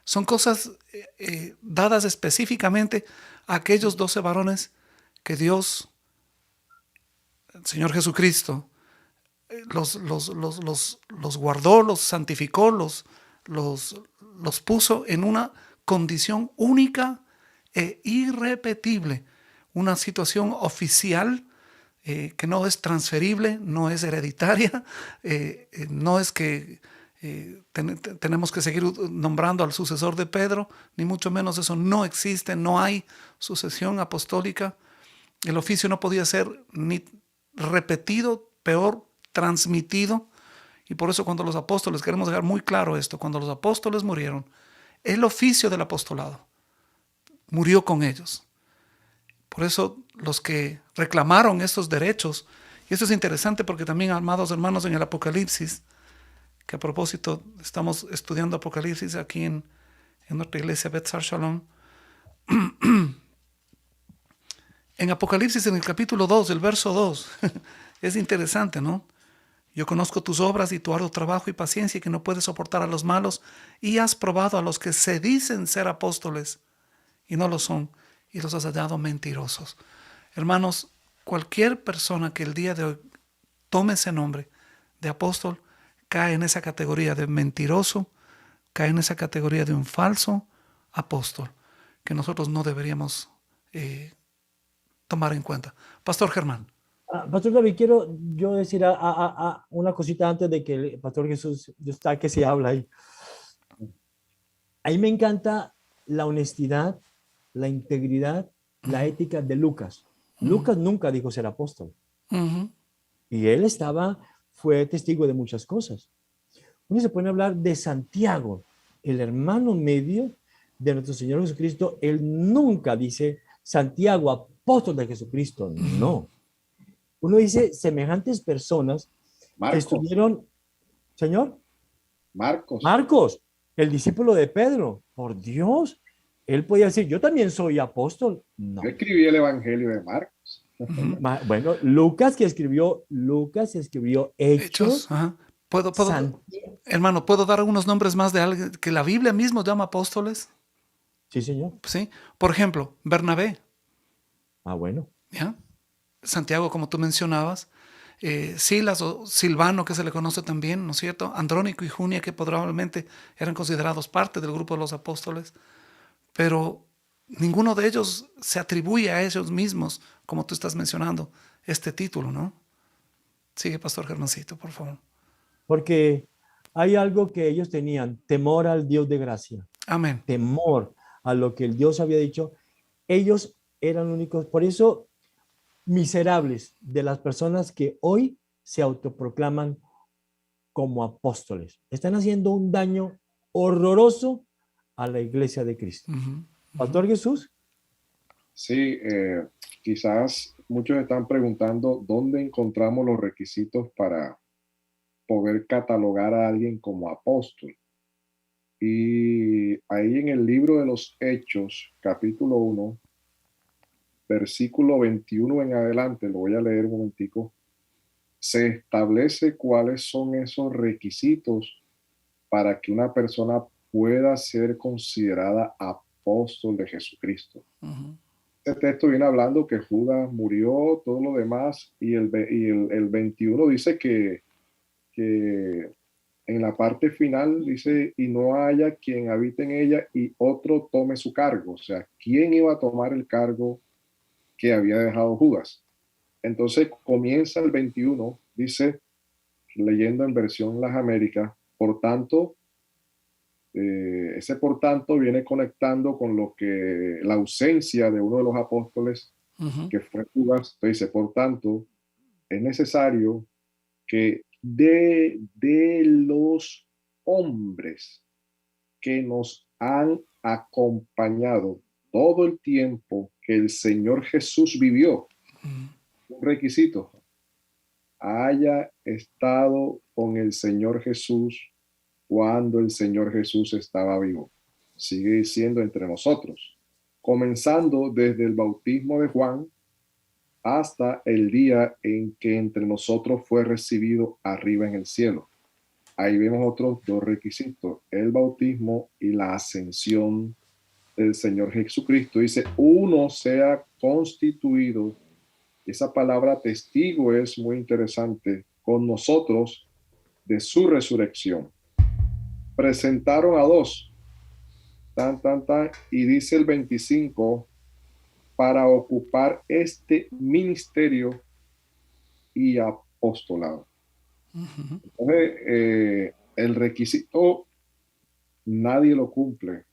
son cosas dadas específicamente a aquellos 12 varones que Dios, el Señor Jesucristo, los guardó, los santificó, los puso en una condición única e irrepetible, una situación oficial que no es transferible, no es hereditaria, no es que tenemos que seguir nombrando al sucesor de Pedro, ni mucho menos. Eso no existe, no hay sucesión apostólica. El oficio no podía ser ni repetido, peor, transmitido. Y por eso cuando los apóstoles, queremos dejar muy claro esto, cuando los apóstoles murieron, el oficio del apostolado murió con ellos. Por eso los que reclamaron estos derechos, y esto es interesante porque también, amados hermanos, en el Apocalipsis, que a propósito estamos estudiando Apocalipsis aquí en nuestra iglesia Betzar Shalom, en Apocalipsis, en el capítulo 2, el verso 2, es interesante, ¿no? Yo conozco tus obras y tu arduo trabajo y paciencia, y que no puedes soportar a los malos, y has probado a los que se dicen ser apóstoles y no lo son, y los has hallado mentirosos. Hermanos, cualquier persona que el día de hoy tome ese nombre de apóstol cae en esa categoría de mentiroso, cae en esa categoría de un falso apóstol, que nosotros no deberíamos tomar en cuenta. Pastor Germán. Pastor David, quiero yo decir una cosita antes de que el Pastor Jesús está que se habla ahí. Ahí me encanta la honestidad, la integridad, la ética de Lucas. Lucas nunca dijo ser apóstol. Y él fue testigo de muchas cosas. Uno se pone a hablar de Santiago, el hermano medio de nuestro Señor Jesucristo. Él nunca dice Santiago, apóstol de Jesucristo. No. Uno dice semejantes personas que estuvieron, Señor. Marcos, el discípulo de Pedro. Por Dios, él podía decir, yo también soy apóstol. No. Yo escribí el Evangelio de Marcos. Bueno, Lucas escribió Hechos, Ajá. ¿Puedo, Santiago. hermano, ¿puedo dar algunos nombres más de alguien que la Biblia mismo llama apóstoles? Sí, señor. ¿Sí? Por ejemplo, Bernabé, Bueno. ¿ya? Santiago, como tú mencionabas, Silas o Silvano, que se le conoce también, ¿no es cierto? Andrónico y Junia, que probablemente eran considerados parte del grupo de los apóstoles, pero ninguno de ellos se atribuye a ellos mismos, como tú estás mencionando, este título, ¿no? Sigue, Pastor Germancito, por favor. Porque hay algo que ellos tenían, temor al Dios de gracia, Amén. temor a lo que el Dios había dicho. Ellos eran únicos, por eso miserables de las personas que hoy se autoproclaman como apóstoles. Están haciendo un daño horroroso a la iglesia de Cristo. Pastor Jesús. Sí, quizás muchos están preguntando dónde encontramos los requisitos para poder catalogar a alguien como apóstol. Y ahí en el libro de los Hechos, capítulo 1, versículo 21 en adelante, lo voy a leer un momentico, se establece cuáles son esos requisitos para que una persona pueda ser considerada apóstol de Jesucristo. Este texto viene hablando que Judas murió, todo lo demás, y el 21 dice que en la parte final dice, y no haya quien habite en ella y otro tome su cargo. O sea, ¿quién iba a tomar el cargo que había dejado Judas? Entonces comienza el 21, dice, leyendo en versión Las Américas, por tanto, ese por tanto viene conectando con lo que la ausencia de uno de los apóstoles, que fue Judas. Entonces dice, por tanto, es necesario que de los hombres que nos han acompañado todo el tiempo que el Señor Jesús vivió, un requisito, haya estado con el Señor Jesús cuando el Señor Jesús estaba vivo. Sigue diciendo entre nosotros, comenzando desde el bautismo de Juan hasta el día en que entre nosotros fue recibido arriba en el cielo. Ahí vemos otros dos requisitos, el bautismo y la ascensión del Señor Jesucristo. Dice, uno sea constituido. Esa palabra testigo es muy interesante, con nosotros de su resurrección. Presentaron a dos, y dice el 25, para ocupar este ministerio y apostolado. Entonces, el requisito nadie lo cumple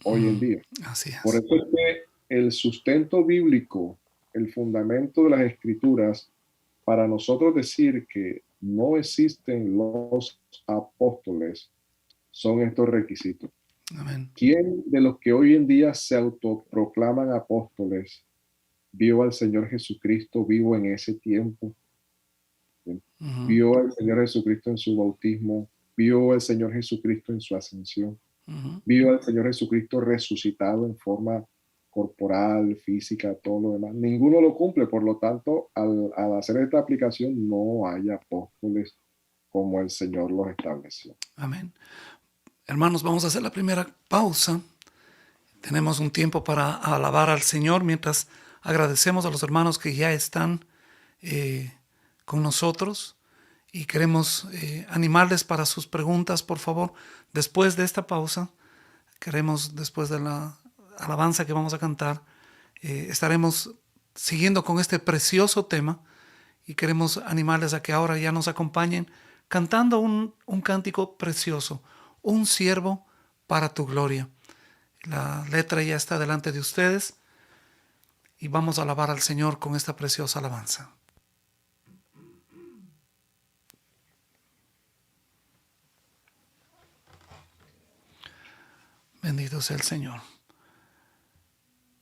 hoy en día. Así es. Por eso es que el sustento bíblico, el fundamento de las escrituras, para nosotros decir que no existen los apóstoles, son estos requisitos. Amén. ¿Quién de los que hoy en día se autoproclaman apóstoles vio al Señor Jesucristo vivo en ese tiempo? Vio al Señor Jesucristo en su bautismo, vio al Señor Jesucristo en su ascensión, vio al Señor Jesucristo resucitado en forma corporal, física, todo lo demás. Ninguno lo cumple, por lo tanto, al hacer esta aplicación no hay apóstoles como el Señor los estableció. Amén. Hermanos, vamos a hacer la primera pausa. Tenemos un tiempo para alabar al Señor mientras agradecemos a los hermanos que ya están con nosotros y queremos animarles para sus preguntas, por favor. Después de esta pausa, después de la alabanza que vamos a cantar, estaremos siguiendo con este precioso tema y queremos animarles a que ahora ya nos acompañen cantando un cántico precioso, un siervo para tu gloria. La letra ya está delante de ustedes y vamos a alabar al Señor con esta preciosa alabanza. Bendito sea el Señor.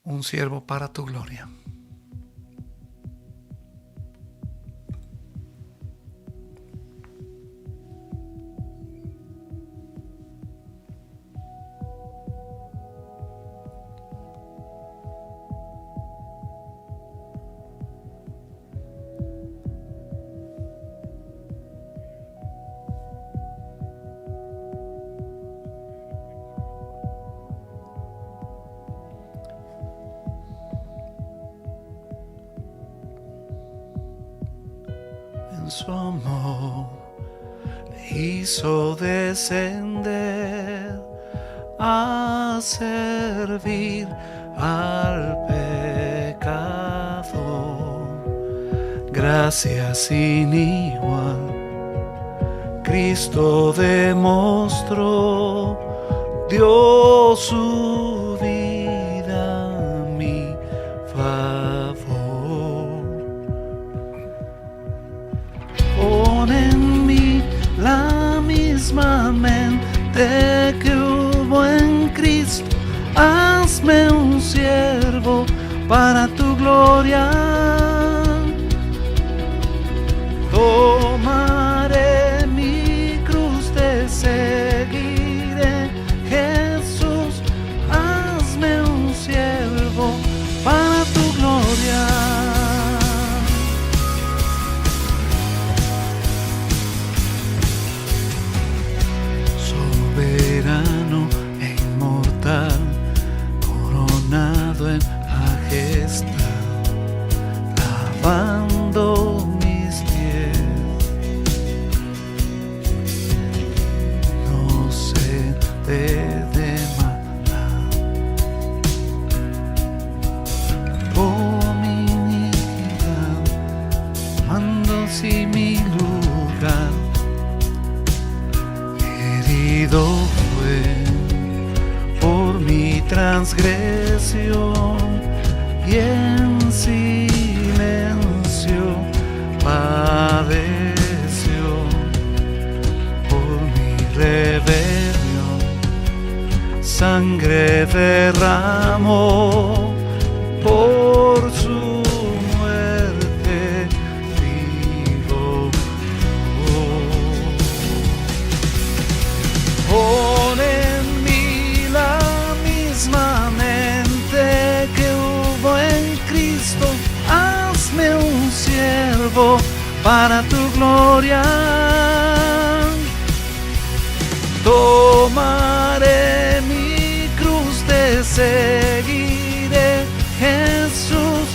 Un siervo para tu gloria. su amor le hizo descender a servir al pecador. Gracia sin igual, Cristo demostró, dio su vida a mi favor. Pon en mí la misma mente que hubo en Cristo, hazme un siervo para tu gloria. Tomaré mi cruz, te seguiré, Jesús, hazme un siervo para tu gloria. Soberano e inmortal, coronado en majestad, lavando mis pies, inocente de maldad, por mi iniquidad, mando si mi lugar, herido fue por mi transgresión y en silencio padeció por mi rebelión, sangre derramó por su muerte, vivo yo. Pon en mí la misma mente que hubo en Cristo, hazme un siervo para tu gloria. Tomaré mi cruz, te seguiré, Jesús,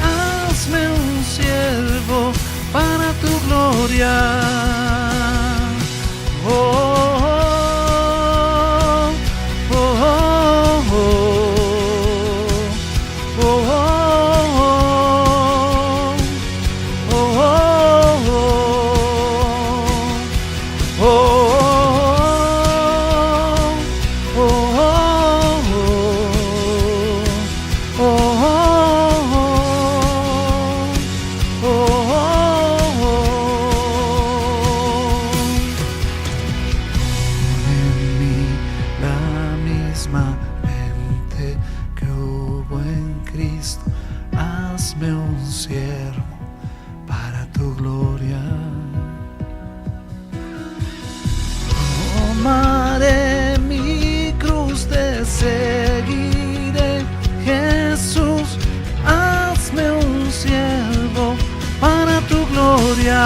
hazme un siervo para tu gloria. Oh, oh, oh, oh, oh, oh, oh, oh, oh, oh, hazme un siervo para tu gloria. Tomaré mi cruz, te seguiré, Jesús, hazme un siervo para tu gloria.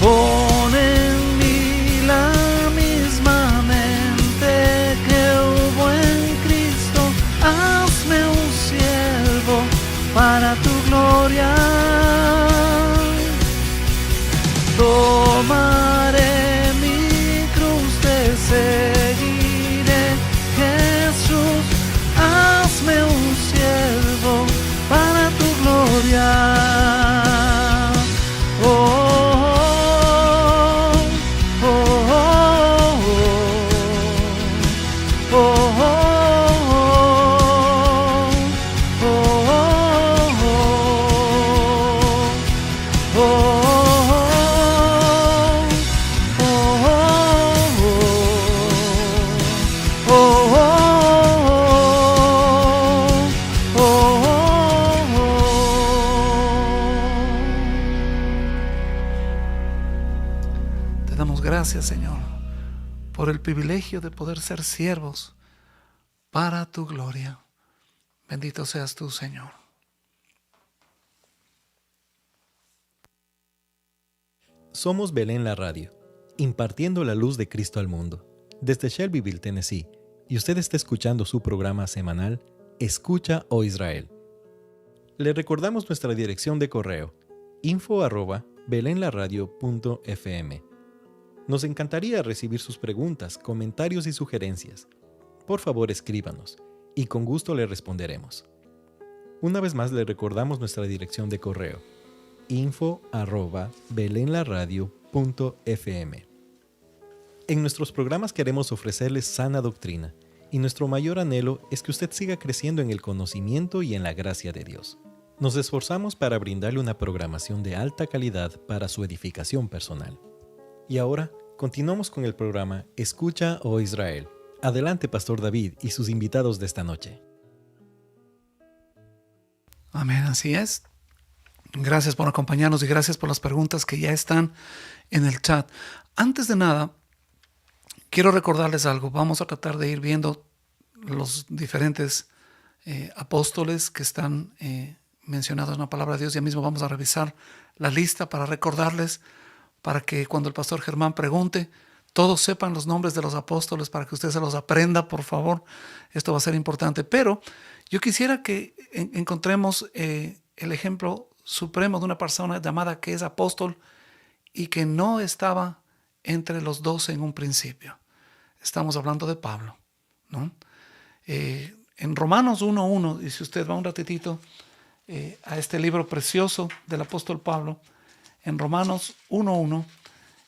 Pon en mí la misma mente que hubo en Cristo, hazme un siervo para tu gloria. Tomaré mi cruz, te seguiré, Jesús, hazme un siervo para tu gloria. Te damos gracias, Señor, por el privilegio de poder ser siervos para tu gloria. Bendito seas tú, Señor. Somos Belén la Radio, impartiendo la luz de Cristo al mundo, desde Shelbyville, Tennessee, y usted está escuchando su programa semanal Escucha, oh Israel. Le recordamos nuestra dirección de correo: info@belenlaradio.fm. Nos encantaría recibir sus preguntas, comentarios y sugerencias. Por favor, escríbanos y con gusto le responderemos. Una vez más le recordamos nuestra dirección de correo: info@belenlaradio.fm. En nuestros programas queremos ofrecerles sana doctrina, y nuestro mayor anhelo es que usted siga creciendo en el conocimiento y en la gracia de Dios. Nos esforzamos para brindarle una programación de alta calidad para su edificación personal. Y ahora, continuamos con el programa Escucha, oh Israel. Adelante, Pastor David y sus invitados de esta noche. Amén, así es. Gracias por acompañarnos y gracias por las preguntas que ya están en el chat. Antes de nada, quiero recordarles algo. Vamos a tratar de ir viendo los diferentes apóstoles que están mencionados en la palabra de Dios. Ya mismo vamos a revisar la lista para recordarles, para que cuando el pastor Germán pregunte, todos sepan los nombres de los apóstoles, para que usted se los aprenda, por favor. Esto va a ser importante. Pero yo quisiera que encontremos el ejemplo supremo de una persona llamada que es apóstol y que no estaba entre los 12 en un principio. Estamos hablando de Pablo, ¿no? En Romanos 1:1, y si usted va un ratitito a este libro precioso del apóstol Pablo, en Romanos 1:1,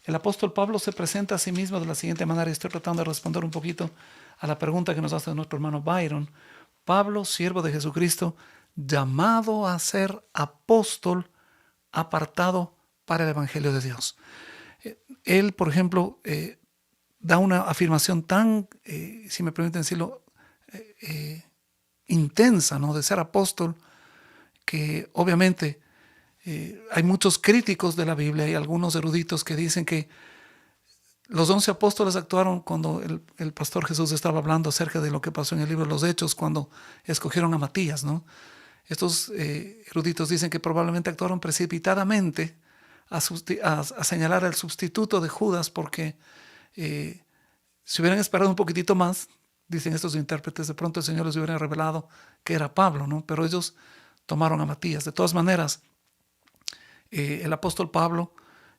el apóstol Pablo se presenta a sí mismo de la siguiente manera, y estoy tratando de responder un poquito a la pregunta que nos hace nuestro hermano Byron. Pablo, siervo de Jesucristo, llamado a ser apóstol, apartado para el Evangelio de Dios. Él, por ejemplo, da una afirmación tan, si me permiten decirlo, intensa, ¿no?, de ser apóstol, que obviamente hay muchos críticos de la Biblia y algunos eruditos que dicen que los 11 apóstoles actuaron cuando el pastor Jesús estaba hablando acerca de lo que pasó en el libro de los Hechos, cuando escogieron a Matías, ¿no? Estos eruditos dicen que probablemente actuaron precipitadamente a señalar al sustituto de Judas, porque si hubieran esperado un poquitito más, dicen estos intérpretes, de pronto el Señor les hubiera revelado que era Pablo, ¿no? Pero ellos tomaron a Matías. De todas maneras, el apóstol Pablo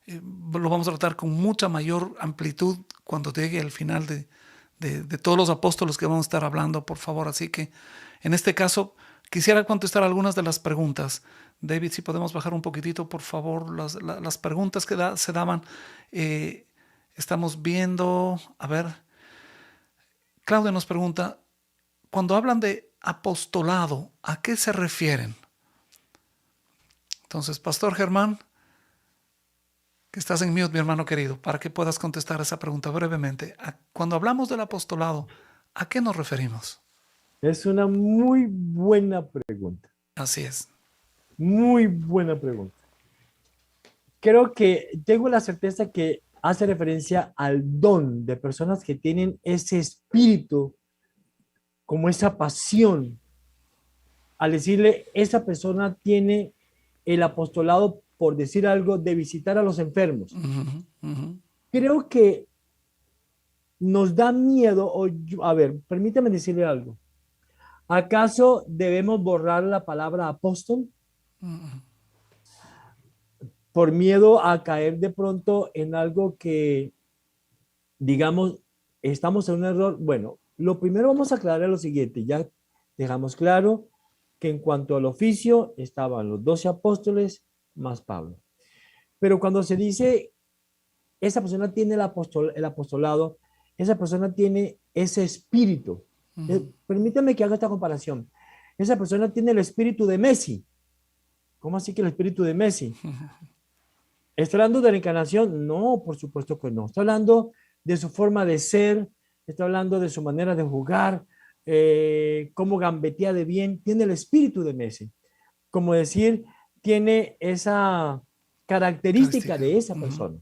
lo vamos a tratar con mucha mayor amplitud cuando llegue al final de todos los apóstoles que vamos a estar hablando, por favor. Así que en este caso quisiera contestar algunas de las preguntas. David, si podemos bajar un poquitito, por favor, las preguntas que se daban. Estamos viendo, a ver, Claudia nos pregunta, cuando hablan de apostolado, ¿a qué se refieren? Entonces, Pastor Germán, que estás en mute, mi hermano querido, para que puedas contestar esa pregunta brevemente. Cuando hablamos del apostolado, ¿a qué nos referimos? Es una muy buena pregunta. Así es. Muy buena pregunta. Creo que tengo la certeza que hace referencia al don de personas que tienen ese espíritu, como esa pasión. Al decirle, esa persona tiene el apostolado, por decir algo, de visitar a los enfermos. Creo que nos da miedo, a ver, permítame decirle algo. ¿Acaso debemos borrar la palabra apóstol? Por miedo a caer de pronto en algo que, digamos, estamos en un error. Bueno, lo primero vamos a aclarar lo siguiente. Ya dejamos claro que en cuanto al oficio estaban los 12 apóstoles más Pablo. Pero cuando se dice esa persona tiene el apostolado, esa persona tiene ese espíritu. Permítame que haga esta comparación. Esa persona tiene el espíritu de Messi. ¿Cómo así que el espíritu de Messi? ¿Está hablando de la encarnación? No, por supuesto que no. Está hablando de su forma de ser, está hablando de su manera de jugar, cómo gambetea de bien. Tiene el espíritu de Messi. Como decir, tiene esa característica de esa persona.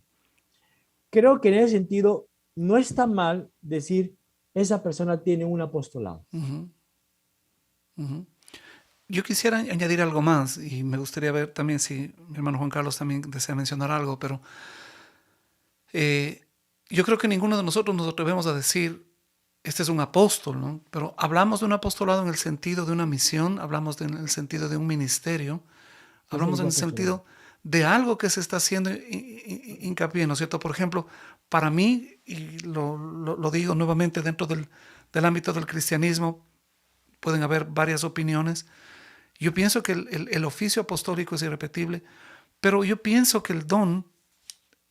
Creo que en ese sentido no está mal decir esa persona tiene un apostolado. Yo quisiera añadir algo más y me gustaría ver también si mi hermano Juan Carlos también desea mencionar algo, pero yo creo que ninguno de nosotros nos atrevemos a decir este es un apóstol, ¿no? Pero hablamos de un apostolado en el sentido de una misión, hablamos en el sentido de un ministerio, hablamos en el sentido de algo que se está haciendo hincapié, ¿no es cierto? Por ejemplo, para mí, y lo digo nuevamente dentro del ámbito del cristianismo, pueden haber varias opiniones. Yo pienso que el oficio apostólico es irrepetible, pero yo pienso que el don,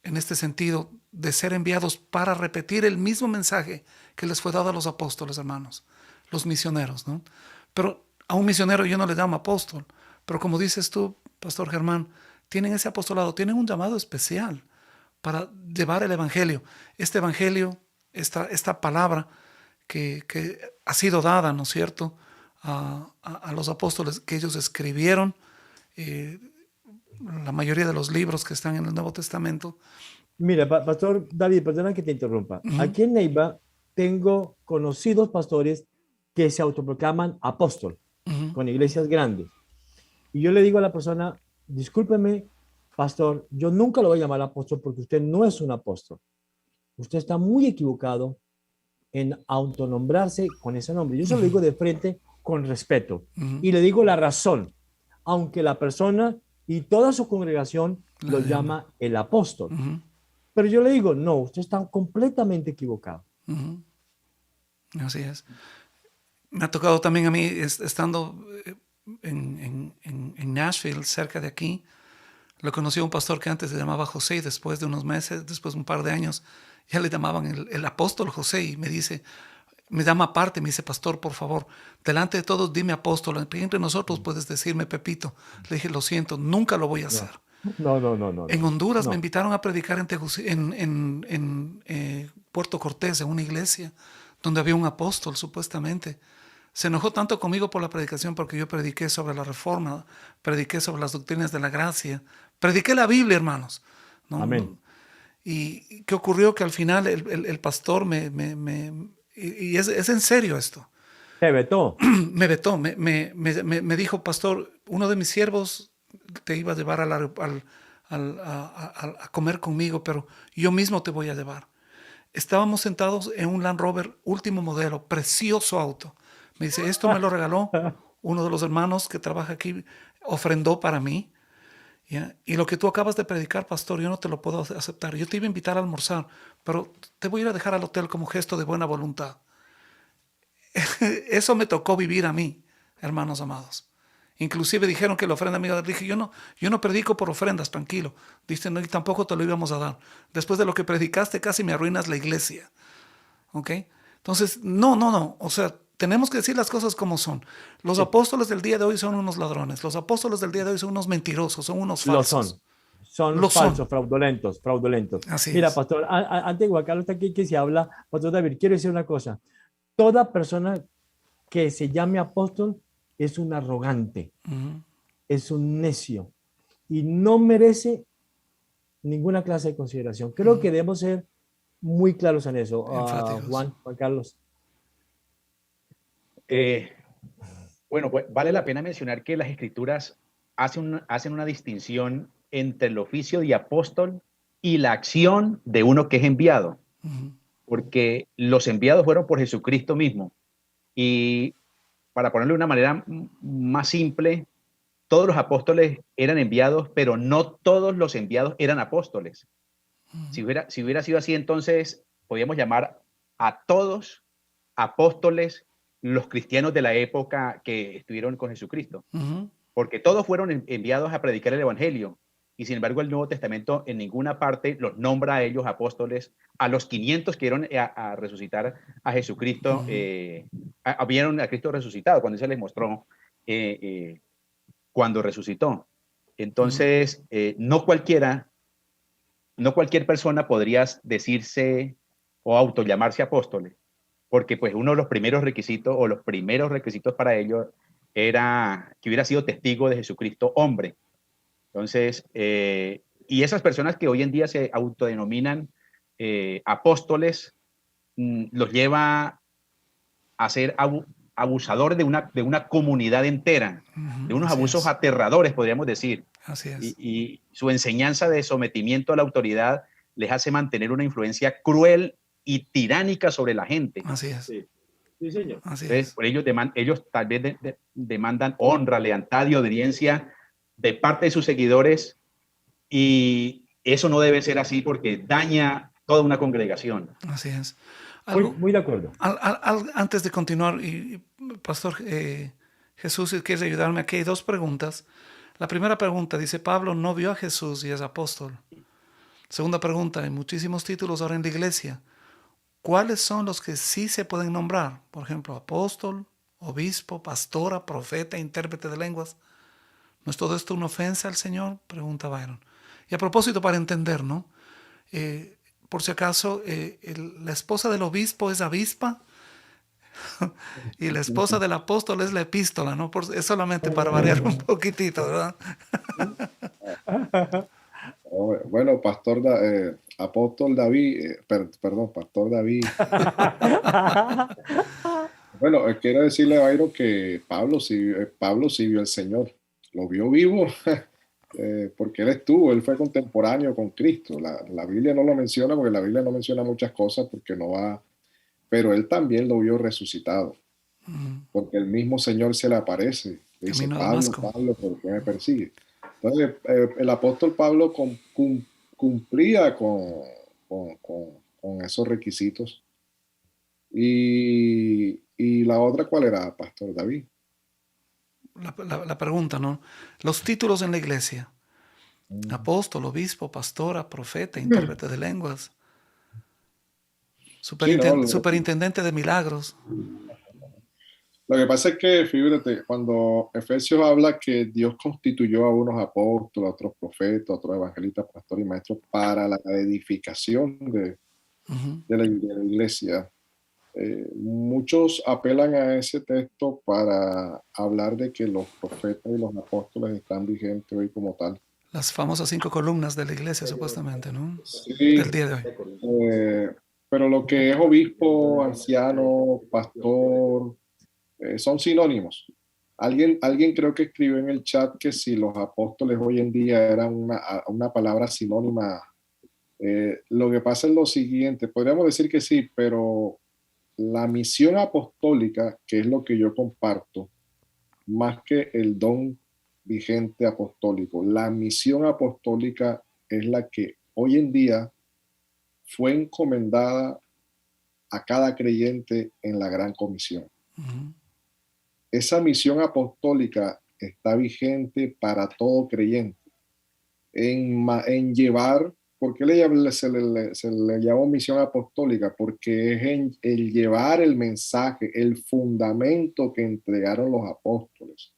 en este sentido, de ser enviados para repetir el mismo mensaje que les fue dado a los apóstoles, hermanos, los misioneros, ¿no? Pero a un misionero yo no le llamo apóstol, pero como dices tú, Pastor Germán, tienen ese apostolado, tienen un llamado especial para llevar el evangelio. Este evangelio, esta palabra que ha sido dada, ¿no es cierto?, a los apóstoles, que ellos escribieron, la mayoría de los libros que están en el Nuevo Testamento. Mira, Pastor David, perdona que te interrumpa. Aquí en Neiva tengo conocidos pastores que se autoproclaman apóstol, con iglesias grandes. Y yo le digo a la persona, discúlpeme, pastor, yo nunca lo voy a llamar apóstol porque usted no es un apóstol. Usted está muy equivocado en autonombrarse con ese nombre. Yo se lo digo de frente con respeto. Y le digo la razón, aunque la persona y toda su congregación lo llama el apóstol. Pero yo le digo, no, usted está completamente equivocado. Así es. Me ha tocado también a mí, estando en Nashville, cerca de aquí, lo conocí a un pastor que antes se llamaba José, y después de unos meses, después de un par de años, ya le llamaban el apóstol José, y me dice, me llama aparte, me dice, pastor, por favor, delante de todos dime apóstol, entre nosotros puedes decirme Pepito. Le dije, lo siento, nunca lo voy a hacer. No. En Honduras me invitaron a predicar en Puerto Cortés, en una iglesia donde había un apóstol, supuestamente. Se enojó tanto conmigo por la predicación porque yo prediqué sobre la reforma, prediqué sobre las doctrinas de la gracia, prediqué la Biblia, hermanos. ¿No? Amén. ¿Y qué ocurrió? Que al final el pastor y es en serio esto. Te vetó. Me vetó, me dijo, pastor, uno de mis siervos te iba a llevar a comer conmigo, pero yo mismo te voy a llevar. Estábamos sentados en un Land Rover último modelo, precioso auto. Me dice, esto me lo regaló uno de los hermanos que trabaja aquí, ofrendó para mí. ¿Ya? Y lo que tú acabas de predicar, pastor, yo no te lo puedo aceptar. Yo te iba a invitar a almorzar, pero te voy a ir a dejar al hotel como gesto de buena voluntad. Eso me tocó vivir a mí, hermanos amados. Inclusive dijeron que la ofrenda amiga, dije, yo no predico por ofrendas, tranquilo. Dicen, no, y tampoco te lo íbamos a dar. Después de lo que predicaste, casi me arruinas la iglesia. ¿Ok? Entonces, no. O sea, tenemos que decir las cosas como son. Los apóstoles del día de hoy son unos ladrones. Los apóstoles del día de hoy son unos mentirosos, son unos falsos. Son falsos, fraudulentos. Así Mira, es. pastor, antes de Juan Carlos está aquí que se habla, pastor David, quiero decir una cosa. Toda persona que se llame apóstol es un arrogante, es un necio y no merece ninguna clase de consideración. Creo que debemos ser muy claros en eso, Juan Carlos. Bueno, pues vale la pena mencionar que las Escrituras hacen una distinción entre el oficio de apóstol y la acción de uno que es enviado, porque los enviados fueron por Jesucristo mismo. Y para ponerlo de una manera más simple, todos los apóstoles eran enviados, pero no todos los enviados eran apóstoles. Si hubiera sido así, entonces podríamos llamar a todos apóstoles los cristianos de la época que estuvieron con Jesucristo, porque todos fueron enviados a predicar el evangelio, y sin embargo el Nuevo Testamento en ninguna parte los nombra a ellos apóstoles. A los 500 que dieron a resucitar a Jesucristo, vieron a Cristo resucitado cuando se les mostró cuando resucitó. Entonces, no cualquier persona podría decirse o autollamarse apóstoles, porque pues uno de los primeros requisitos para ello era que hubiera sido testigo de Jesucristo hombre. Entonces, y esas personas que hoy en día se autodenominan apóstoles, los lleva a ser abusadores de una comunidad entera, de unos abusos aterradores, podríamos decir. Así es. Y su enseñanza de sometimiento a la autoridad les hace mantener una influencia cruel y tiránica sobre la gente. Así es. Sí, sí, señor. Así Entonces, es. por ellos tal vez demandan honra, lealtad y obediencia de parte de sus seguidores, y eso no debe ser así porque daña toda una congregación. Así es. Muy, muy de acuerdo. Antes de continuar, Pastor Jesús, si quieres ayudarme, aquí hay dos preguntas. La primera pregunta dice: Pablo no vio a Jesús y es apóstol. Segunda pregunta: hay muchísimos títulos ahora en la iglesia. ¿Cuáles son los que sí se pueden nombrar? Por ejemplo, apóstol, obispo, pastora, profeta, intérprete de lenguas. ¿No es todo esto una ofensa al Señor? Pregunta Byron. Y a propósito, para entender, ¿no? Por si acaso, la esposa del obispo es avispa y la esposa del apóstol es la epístola, ¿no? Es solamente para variar un poquitito, ¿verdad? Bueno, apóstol David, perdón, pastor David. Bueno, quiero decirle a Byron que Pablo sí vio al Señor, lo vio vivo, porque él fue contemporáneo con Cristo. La Biblia no lo menciona, porque la Biblia no menciona muchas cosas porque no va, pero él también lo vio resucitado, porque el mismo Señor se le aparece. Le dice: Camino a Pablo, Damasco. Pablo, ¿por qué me persigue? Entonces, el apóstol Pablo cumplía con esos requisitos. Y la otra, ¿cuál era, Pastor David? La pregunta, ¿no? Los títulos en la iglesia: apóstol, obispo, pastora, profeta, intérprete de lenguas, Sí, no, superintendente de milagros. lo que pasa es que, fíjate, cuando Efesios habla que Dios constituyó a unos apóstoles, a otros profetas, a otros evangelistas, pastores y maestros para la edificación de la iglesia, muchos apelan a ese texto para hablar de que los profetas y los apóstoles están vigentes hoy como tal. Las famosas 5 columnas de la iglesia, supuestamente, ¿no? Sí, Del día de hoy. pero lo que es obispo, anciano, pastor, son sinónimos. Alguien creo que escribió en el chat que si los apóstoles hoy en día eran una palabra sinónima. Lo que pasa es lo siguiente: podríamos decir que sí, pero la misión apostólica, que es lo que yo comparto, más que el don vigente apostólico, la misión apostólica es la que hoy en día fue encomendada a cada creyente en la Gran Comisión. Esa misión apostólica está vigente para todo creyente en llevar. ¿Por qué se le llama misión apostólica? Porque es el llevar el mensaje, el fundamento que entregaron los apóstoles.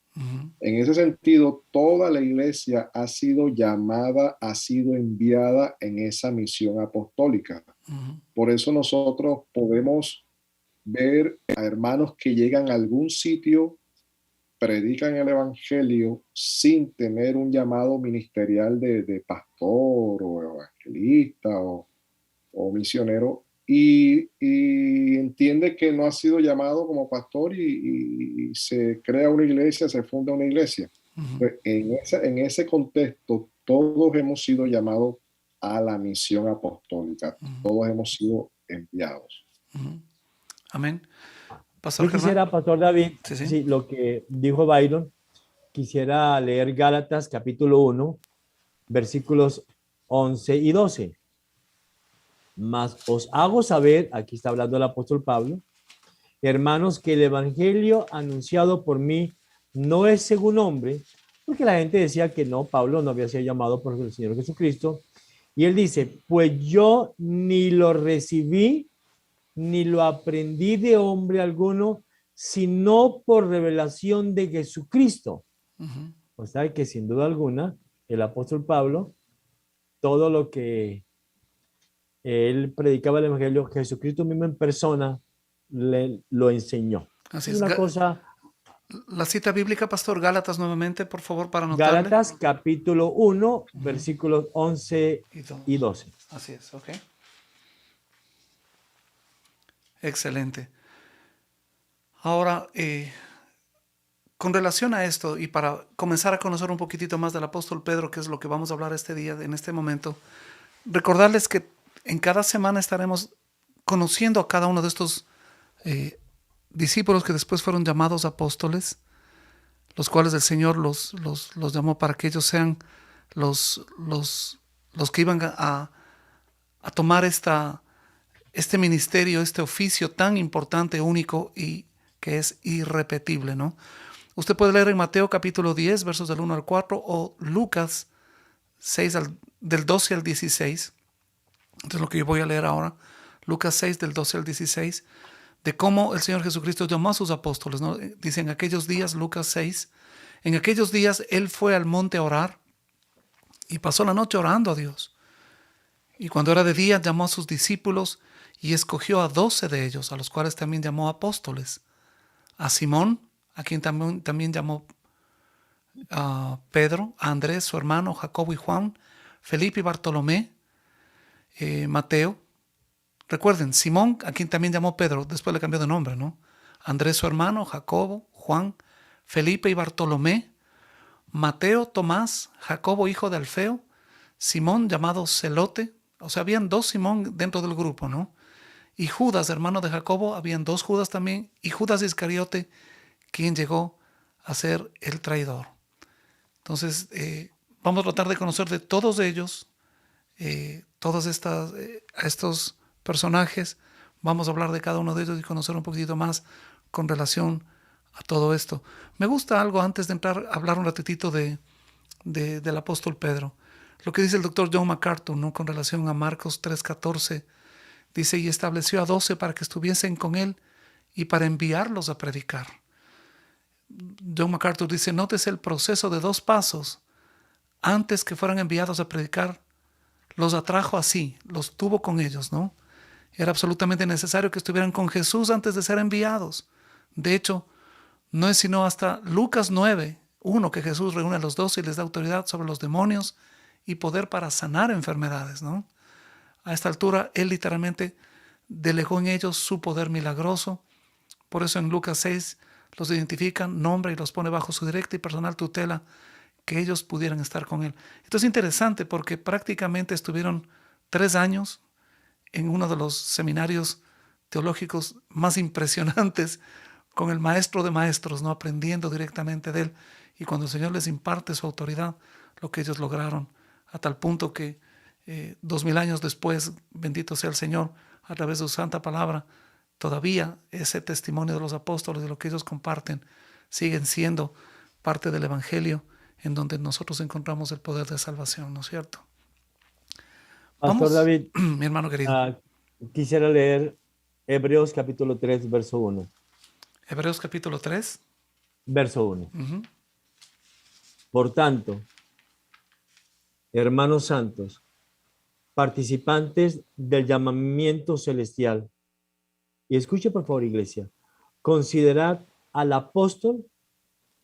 En ese sentido, toda la iglesia ha sido llamada, ha sido enviada en esa misión apostólica. Por eso nosotros podemos ver a hermanos que llegan a algún sitio, predican el evangelio sin tener un llamado ministerial de pastor o evangelista o misionero, y entiende que no ha sido llamado como pastor y se crea una iglesia, se funda una iglesia. Pues en ese contexto, todos hemos sido llamados a la misión apostólica, todos hemos sido enviados. Amén. Yo quisiera, Pastor David, Sí. Sí, lo que dijo Byron, quisiera leer Gálatas capítulo 1, versículos 11 y 12. Mas os hago saber, aquí está hablando el apóstol Pablo, hermanos, que el evangelio anunciado por mí no es según hombre, porque la gente decía que no, Pablo no había sido llamado por el Señor Jesucristo. Y él dice: pues yo ni lo recibí ni lo aprendí de hombre alguno, sino por revelación de Jesucristo. O sea que sin duda alguna, el apóstol Pablo, todo lo que él predicaba el evangelio, Jesucristo mismo en persona lo enseñó. Así es es. Una cosa. La cita bíblica, Pastor, Gálatas nuevamente, por favor, para anotarle. Gálatas capítulo 1, versículos 11 y 12. Así es, ok. Excelente. Ahora, con relación a esto y para comenzar a conocer un poquitito más del apóstol Pedro, que es lo que vamos a hablar este día, en este momento, recordarles que en cada semana estaremos conociendo a cada uno de estos discípulos que después fueron llamados apóstoles, los cuales el Señor los llamó para que ellos sean los que iban a tomar este ministerio, este oficio tan importante, único y que es irrepetible, ¿no? Usted puede leer en Mateo capítulo 10, versos del 1 al 4, o Lucas 6, del 12 al 16. Entonces lo que yo voy a leer ahora, Lucas 6, del 12 al 16, de cómo el Señor Jesucristo llamó a sus apóstoles, ¿no? Dice, en aquellos días, Lucas 6, en aquellos días Él fue al monte a orar y pasó la noche orando a Dios. Y cuando era de día llamó a sus discípulos y escogió a 12 de ellos, a los cuales también llamó apóstoles. A Simón, a quien también llamó a Pedro, a Andrés, su hermano, Jacobo y Juan, Felipe y Bartolomé, Mateo. Recuerden, Simón, a quien también llamó Pedro, después le cambió de nombre, ¿no? Andrés, su hermano, Jacobo, Juan, Felipe y Bartolomé, Mateo, Tomás, Jacobo, hijo de Alfeo, Simón, llamado Celote. O sea, habían 2 Simón dentro del grupo, ¿no? Y Judas, hermano de Jacobo, habían 2 Judas también, y Judas Iscariote, quien llegó a ser el traidor. Entonces, vamos a tratar de conocer de todos ellos, todas estos personajes. Vamos a hablar de cada uno de ellos y conocer un poquitito más con relación a todo esto. Me gusta algo antes de entrar a hablar un ratitito del apóstol Pedro. Lo que dice el doctor John MacArthur, ¿no? Con relación a Marcos 3:14. Dice, y estableció a 12 para que estuviesen con él y para enviarlos a predicar. John MacArthur dice, nótese el proceso de 2 pasos. Antes que fueran enviados a predicar, los atrajo así, los tuvo con ellos, ¿no? Era absolutamente necesario que estuvieran con Jesús antes de ser enviados. De hecho, no es sino hasta Lucas 9:1 que Jesús reúne a los 12 y les da autoridad sobre los demonios y poder para sanar enfermedades, ¿no? A esta altura, Él literalmente delegó en ellos su poder milagroso. Por eso en Lucas 6 los identifica, nombra y los pone bajo su directa y personal tutela, que ellos pudieran estar con Él. Esto es interesante porque prácticamente estuvieron 3 años en uno de los seminarios teológicos más impresionantes con el maestro de maestros, ¿no? Aprendiendo directamente de Él. Y cuando el Señor les imparte su autoridad, lo que ellos lograron, a tal punto que 2000 años después, bendito sea el Señor, a través de su santa palabra, todavía ese testimonio de los apóstoles, de lo que ellos comparten, siguen siendo parte del Evangelio, en donde nosotros encontramos el poder de salvación, ¿no es cierto? Pastor David, mi hermano querido. Quisiera leer Hebreos capítulo 3, verso 1. Hebreos capítulo 3. Verso 1. Uh-huh. Por tanto, hermanos santos, participantes del llamamiento celestial, y escuche por favor, iglesia, considerad al apóstol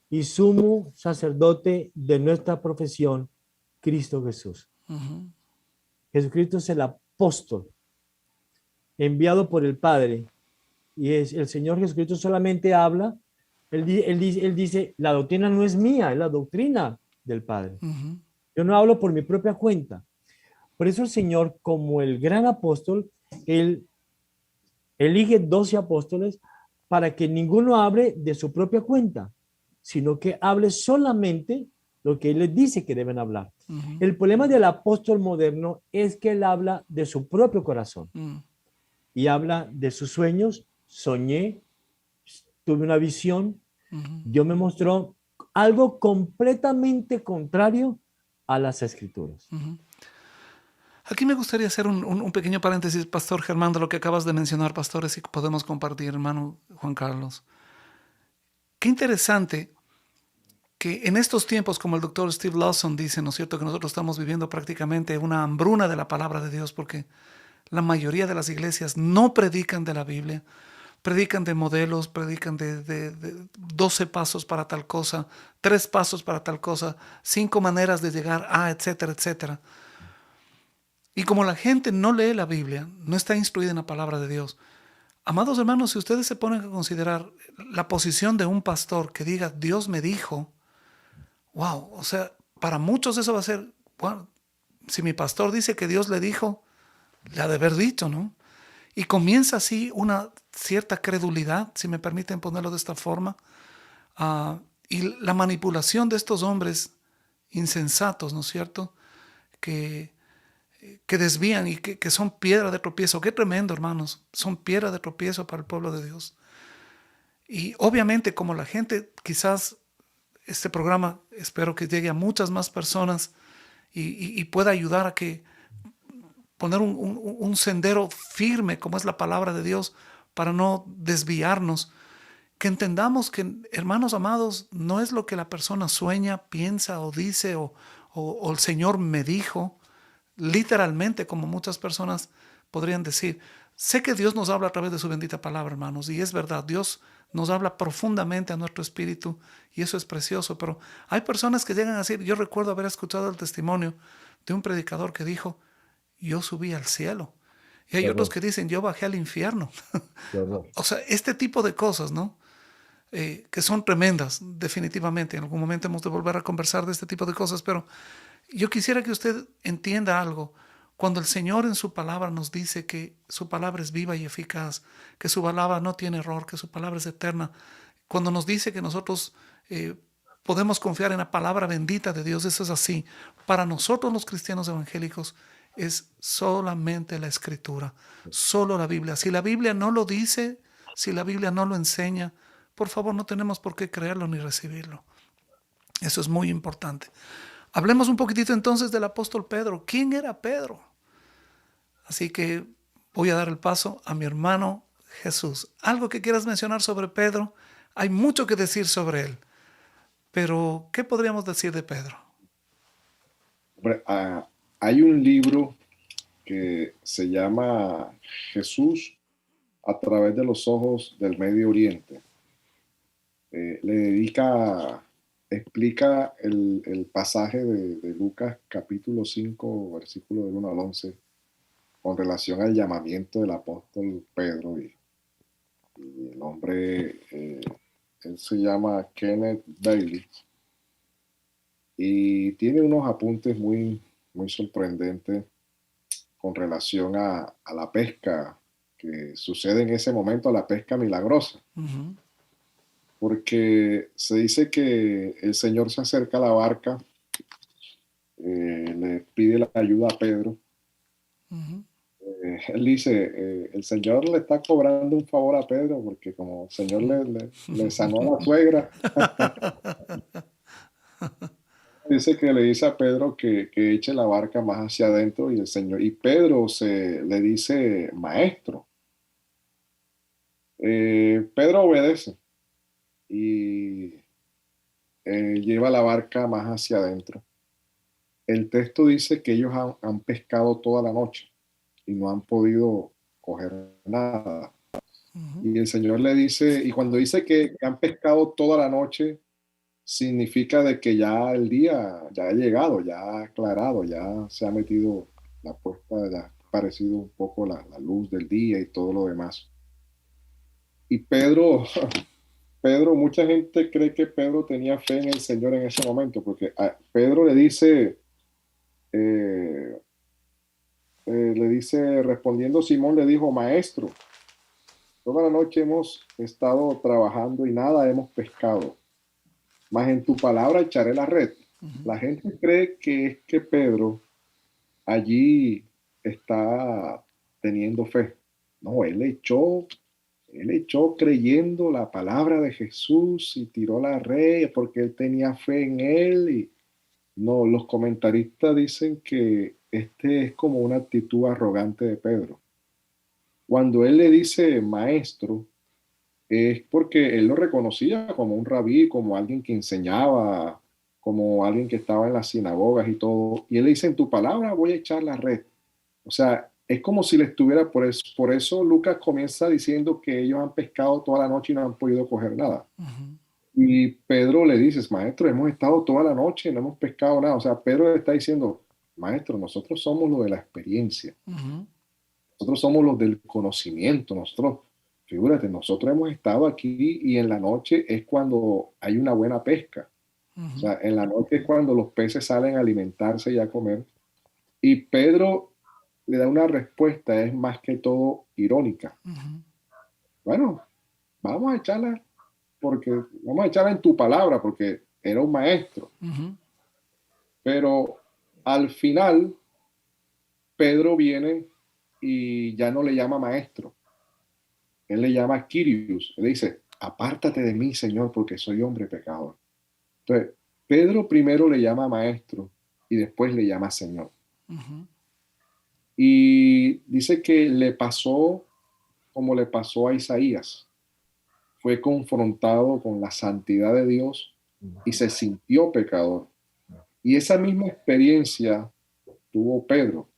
y sumo sacerdote de nuestra profesión, Cristo Jesús. Uh-huh. Jesucristo es el apóstol enviado por el Padre, y es el Señor Jesucristo solamente habla, él dice, la doctrina no es mía, es la doctrina del Padre. Uh-huh. Yo no hablo por mi propia cuenta. Por eso el Señor, como el gran apóstol, Él elige 12 apóstoles para que ninguno hable de su propia cuenta, sino que hable solamente lo que Él les dice que deben hablar. Uh-huh. El problema del apóstol moderno es que él habla de su propio corazón y habla de sus sueños. Soñé, tuve una visión, Dios me mostró algo completamente contrario a las Escrituras. Aquí me gustaría hacer un pequeño paréntesis, Pastor Germán, de lo que acabas de mencionar, pastores, si podemos compartir, hermano Juan Carlos. Qué interesante que en estos tiempos, como el doctor Steve Lawson dice, ¿no es cierto?, que nosotros estamos viviendo prácticamente una hambruna de la palabra de Dios, porque la mayoría de las iglesias no predican de la Biblia, predican de modelos, predican de 12 pasos para tal cosa, 3 pasos para tal cosa, 5 maneras de llegar a, etcétera, etcétera. Y como la gente no lee la Biblia, no está instruida en la palabra de Dios, amados hermanos, si ustedes se ponen a considerar la posición de un pastor que diga, Dios me dijo, wow, o sea, para muchos eso va a ser, bueno, si mi pastor dice que Dios le dijo, le ha de haber dicho, ¿no? Y comienza así una cierta credulidad, si me permiten ponerlo de esta forma, y la manipulación de estos hombres insensatos, ¿no es cierto?, que desvían y que son piedra de tropiezo. Qué tremendo, hermanos, son piedra de tropiezo para el pueblo de Dios. Y obviamente, como la gente, quizás este programa espero que llegue a muchas más personas y pueda ayudar a que poner un sendero firme, como es la palabra de Dios, para no desviarnos. Que entendamos que, hermanos amados, no es lo que la persona sueña, piensa o dice o el Señor me dijo, literalmente, como muchas personas podrían decir. Sé que Dios nos habla a través de su bendita palabra, hermanos, y es verdad, Dios nos habla profundamente a nuestro espíritu y eso es precioso, pero hay personas que llegan a decir, yo recuerdo haber escuchado el testimonio de un predicador que dijo, yo subí al cielo. Y hay otros que dicen, yo bajé al infierno. O sea, este tipo de cosas, ¿no? Que son tremendas, definitivamente. En algún momento hemos de volver a conversar de este tipo de cosas, pero yo quisiera que usted entienda algo. Cuando el Señor en su palabra nos dice que su palabra es viva y eficaz, que su palabra no tiene error, que su palabra es eterna, cuando nos dice que nosotros podemos confiar en la palabra bendita de Dios, eso es así. Para nosotros los cristianos evangélicos es solamente la Escritura, solo la Biblia. Si la Biblia no lo dice, si la Biblia no lo enseña, por favor, no tenemos por qué creerlo ni recibirlo. Eso es muy importante. Hablemos un poquitito entonces del apóstol Pedro. ¿Quién era Pedro? Así que voy a dar el paso a mi hermano Jesús. ¿Algo que quieras mencionar sobre Pedro? Hay mucho que decir sobre él, pero ¿qué podríamos decir de Pedro? Hombre, hay un libro que se llama Jesús a través de los ojos del Medio Oriente. Explica el pasaje de Lucas capítulo 5, versículo del 1 al 11, con relación al llamamiento del apóstol Pedro. Y el hombre, él se llama Kenneth Bailey, y tiene unos apuntes muy, muy sorprendentes con relación a la pesca que sucede en ese momento, a la pesca milagrosa. Uh-huh. Porque se dice que el Señor se acerca a la barca, le pide la ayuda a Pedro. Uh-huh. Él dice, el Señor le está cobrando un favor a Pedro porque como el Señor le sanó a la suegra, dice que le dice a Pedro que eche la barca más hacia adentro y Pedro le dice, maestro. Pedro obedece y lleva la barca más hacia adentro. El texto dice que ellos han pescado toda la noche y no han podido coger nada. Uh-huh. Y el Señor le dice, y cuando dice que han pescado toda la noche, significa de que ya el día ya ha llegado, ya ha aclarado, ya se ha metido la puesta, ya ha aparecido un poco la luz del día y todo lo demás. Y Pedro, mucha gente cree que Pedro tenía fe en el Señor en ese momento, porque a Pedro le dice, respondiendo Simón, le dijo, maestro, toda la noche hemos estado trabajando y nada hemos pescado, mas en tu palabra echaré la red. Uh-huh. La gente cree que es que Pedro allí está teniendo fe. No, él echó creyendo la palabra de Jesús y tiró la red porque él tenía fe en él. Y no, los comentaristas dicen que este es como una actitud arrogante de Pedro. Cuando él le dice maestro, es porque él lo reconocía como un rabí, como alguien que enseñaba, como alguien que estaba en las sinagogas y todo. Y él le dice, en tu palabra voy a echar la red. O sea, es como si le estuviera, por eso Lucas comienza diciendo que ellos han pescado toda la noche y no han podido coger nada. Uh-huh. Y Pedro le dice, maestro, hemos estado toda la noche y no hemos pescado nada. O sea, Pedro le está diciendo, maestro, nosotros somos los de la experiencia. Uh-huh. Nosotros somos los del conocimiento. Figúrate, nosotros hemos estado aquí y en la noche es cuando hay una buena pesca. Uh-huh. O sea, en la noche es cuando los peces salen a alimentarse y a comer. Y Pedro le da una respuesta, es más que todo irónica. Bueno, vamos a echarla en tu palabra, porque era un maestro. Pero al final, Pedro viene y ya no le llama maestro. Él le llama Kyrios. Él dice, apártate de mí, Señor, porque soy hombre pecador. Entonces, Pedro primero le llama maestro y después le llama Señor. Y dice que le pasó como le pasó a Isaías. Fue confrontado con la santidad de Dios y se sintió pecador. Y esa misma experiencia tuvo Pedro.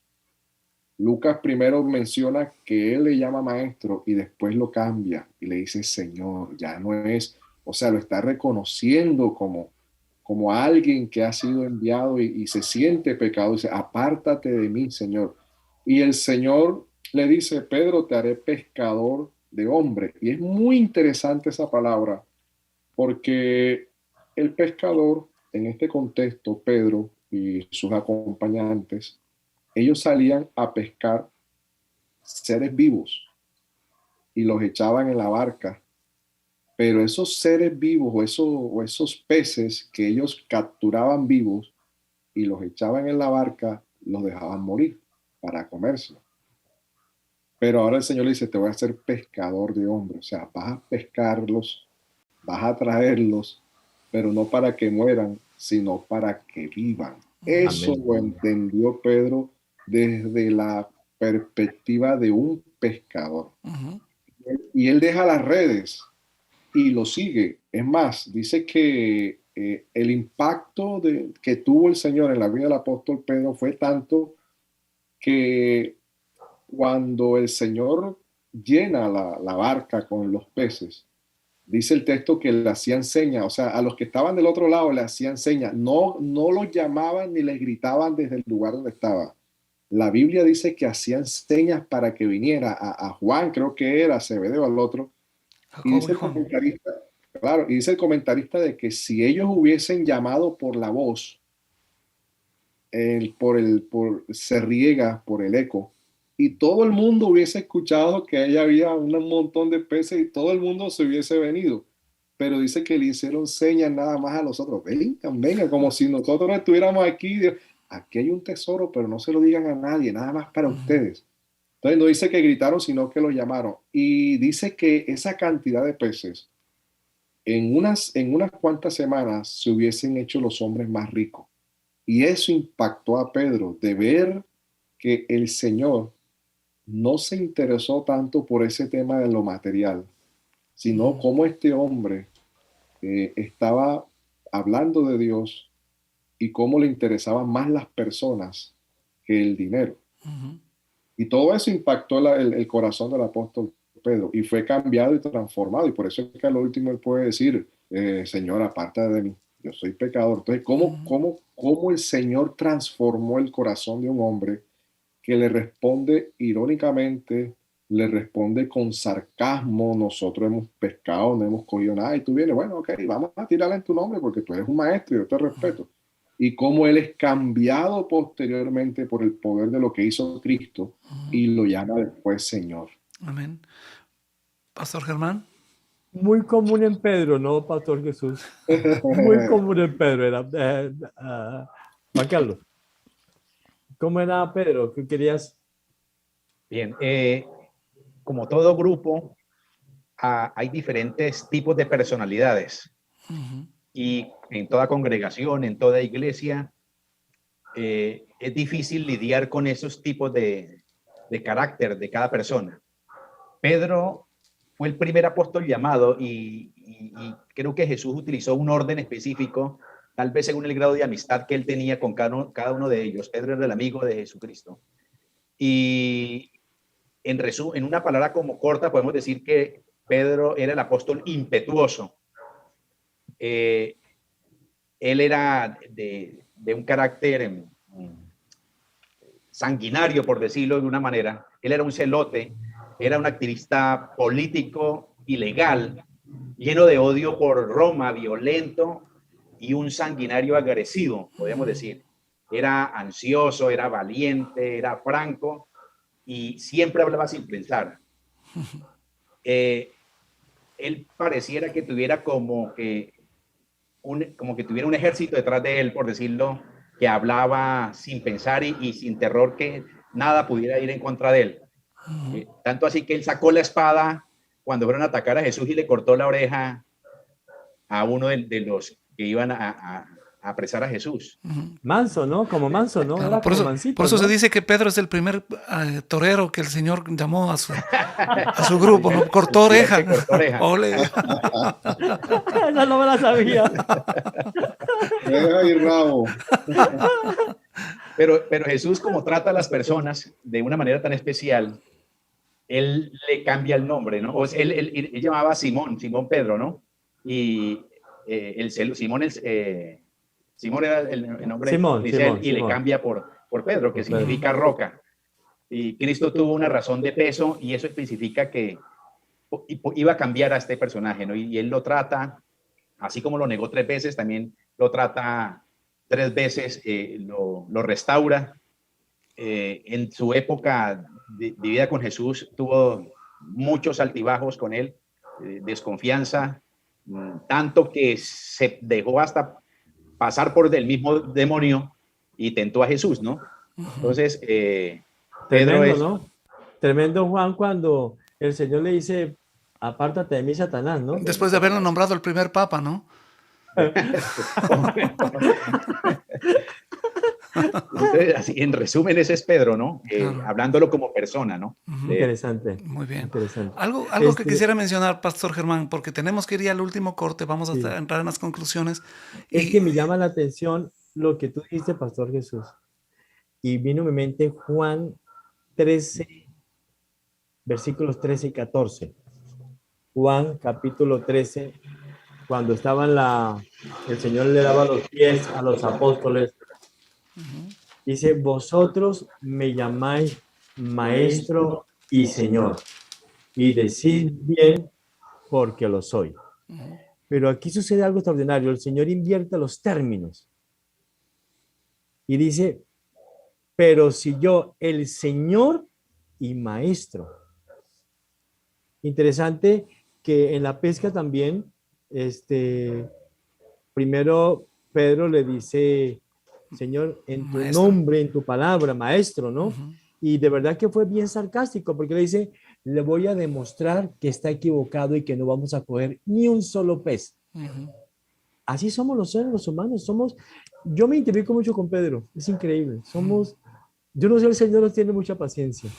Lucas primero menciona que él le llama maestro y después lo cambia y le dice Señor. Ya no es, o sea, lo está reconociendo como alguien que ha sido enviado y se siente pecado. Dice, apártate de mí, Señor. Y el Señor le dice, Pedro, te haré pescador de hombres. Y es muy interesante esa palabra, porque el pescador, en este contexto, Pedro y sus acompañantes, ellos salían a pescar seres vivos y los echaban en la barca. Pero esos seres vivos o esos peces que ellos capturaban vivos y los echaban en la barca, los dejaban morir para comerse. Pero ahora el Señor le dice, te voy a hacer pescador de hombres. O sea, vas a pescarlos, vas a traerlos, pero no para que mueran, sino para que vivan. Eso lo entendió Pedro desde la perspectiva de un pescador. Y él deja las redes y lo sigue. Es más, dice que el impacto que tuvo el Señor en la vida del apóstol Pedro fue tanto que cuando el Señor llena la barca con los peces, dice el texto que le hacían señas, o sea, a los que estaban del otro lado le hacían señas, no los llamaban ni les gritaban desde el lugar donde estaba. La Biblia dice que hacían señas para que viniera a Juan, creo que era, Zebedeo al otro. Y dice el comentarista, claro, y dice el comentarista de que si ellos hubiesen llamado por la voz, se riega por el eco, y todo el mundo hubiese escuchado que ahí había un montón de peces y todo el mundo se hubiese venido. Pero dice que le hicieron señas nada más a los otros. Vengan, como si nosotros estuviéramos aquí. Aquí hay un tesoro, pero no se lo digan a nadie, nada más para ustedes. Entonces no dice que gritaron, sino que lo llamaron. Y dice que esa cantidad de peces, en unas cuantas semanas, se hubiesen hecho los hombres más ricos. Y eso impactó a Pedro, de ver que el Señor no se interesó tanto por ese tema de lo material, sino cómo este hombre estaba hablando de Dios y cómo le interesaban más las personas que el dinero. Y todo eso impactó el corazón del apóstol Pedro y fue cambiado y transformado. Y por eso es que al último él puede decir, Señor, apártate de mí, yo soy pecador. Entonces, ¿cómo el Señor transformó el corazón de un hombre que le responde irónicamente, le responde con sarcasmo? Nosotros hemos pescado, no hemos cogido nada, y tú vienes, bueno, ok, vamos a tirarla en tu nombre porque tú eres un maestro y yo te respeto. Y cómo él es cambiado posteriormente por el poder de lo que hizo Cristo y lo llama después Señor. Amén. Pastor Germán. Muy común en Pedro, ¿no, Pastor Jesús? Muy común en Pedro era. Juan Carlos, ¿cómo era Pedro? ¿Qué querías? Bien, como todo grupo, hay diferentes tipos de personalidades. Y en toda congregación, en toda iglesia, es difícil lidiar con esos tipos de carácter de cada persona. Pedro fue el primer apóstol llamado y creo que Jesús utilizó un orden específico, tal vez según el grado de amistad que él tenía con cada uno de ellos. Pedro era el amigo de Jesucristo. Y en resumen, en una palabra como corta, podemos decir que Pedro era el apóstol impetuoso. Él era de un carácter sanguinario, por decirlo de una manera. Él era un celote, era un activista político ilegal, lleno de odio por Roma, violento y un sanguinario agresivo, podemos decir. Era ansioso, era valiente, era franco y siempre hablaba sin pensar. Él pareciera que tuviera como que tuviera un ejército detrás de él, por decirlo, que hablaba sin pensar y sin terror que nada pudiera ir en contra de él. Tanto así que él sacó la espada cuando fueron a atacar a Jesús y le cortó la oreja a uno de los que iban a apresar a Jesús. Manso, ¿no? Como manso, ¿no? Claro, Era por como eso, mansito, por eso ¿no? se dice que Pedro es el primer torero que el Señor llamó a su grupo, ¿no? Cortó oreja. Cortó oreja. Ole. Esa no me la sabía. Oreja y rabo. Pero Jesús, como trata a las personas de una manera tan especial, él le cambia el nombre, ¿no? O sea, él llamaba a Simón Pedro, ¿no? Y Simón era el nombre Simón, de Israel, Simón, y le Simón. cambia por Pedro, que significa roca. Y Cristo tuvo una razón de peso, y eso especifica que iba a cambiar a este personaje, ¿no? Y él lo trata, así como lo negó 3 veces, también lo trata 3 veces, lo restaura. En su época de vida con Jesús tuvo muchos altibajos con él, desconfianza, tanto que se dejó hasta pasar por el mismo demonio y tentó a Jesús, ¿no? Entonces, Pedro Tremendo, es... ¿no? Tremendo, Juan, cuando el Señor le dice, apártate de mí, Satanás, ¿no? Después de haberlo nombrado el primer papa, ¿no? Entonces, así, en resumen, ese es Pedro, ¿no? Claro. Hablándolo como persona, ¿no? Interesante. Muy bien. Interesante. Algo que quisiera mencionar, Pastor Germán, porque tenemos que ir ya al último corte, vamos a entrar en las conclusiones. Es que me llama la atención lo que tú dijiste, Pastor Jesús. Y vino a mi mente Juan 13, versículos 13 y 14. Juan capítulo 13, cuando el Señor le daba los pies a los apóstoles, dice, vosotros me llamáis maestro y Señor, y decís bien porque lo soy. Pero aquí sucede algo extraordinario. El Señor invierte los términos y dice, pero si yo, el Señor y maestro. Interesante que en la pesca también, primero Pedro le dice, Señor, en tu Maestro. nombre, en tu palabra, maestro, ¿no? Y de verdad que fue bien sarcástico, porque le dice, le voy a demostrar que está equivocado y que no vamos a coger ni un solo pez. Así somos los seres, los humanos, yo me identifico mucho con Pedro, es increíble, yo no sé, el Señor nos tiene mucha paciencia.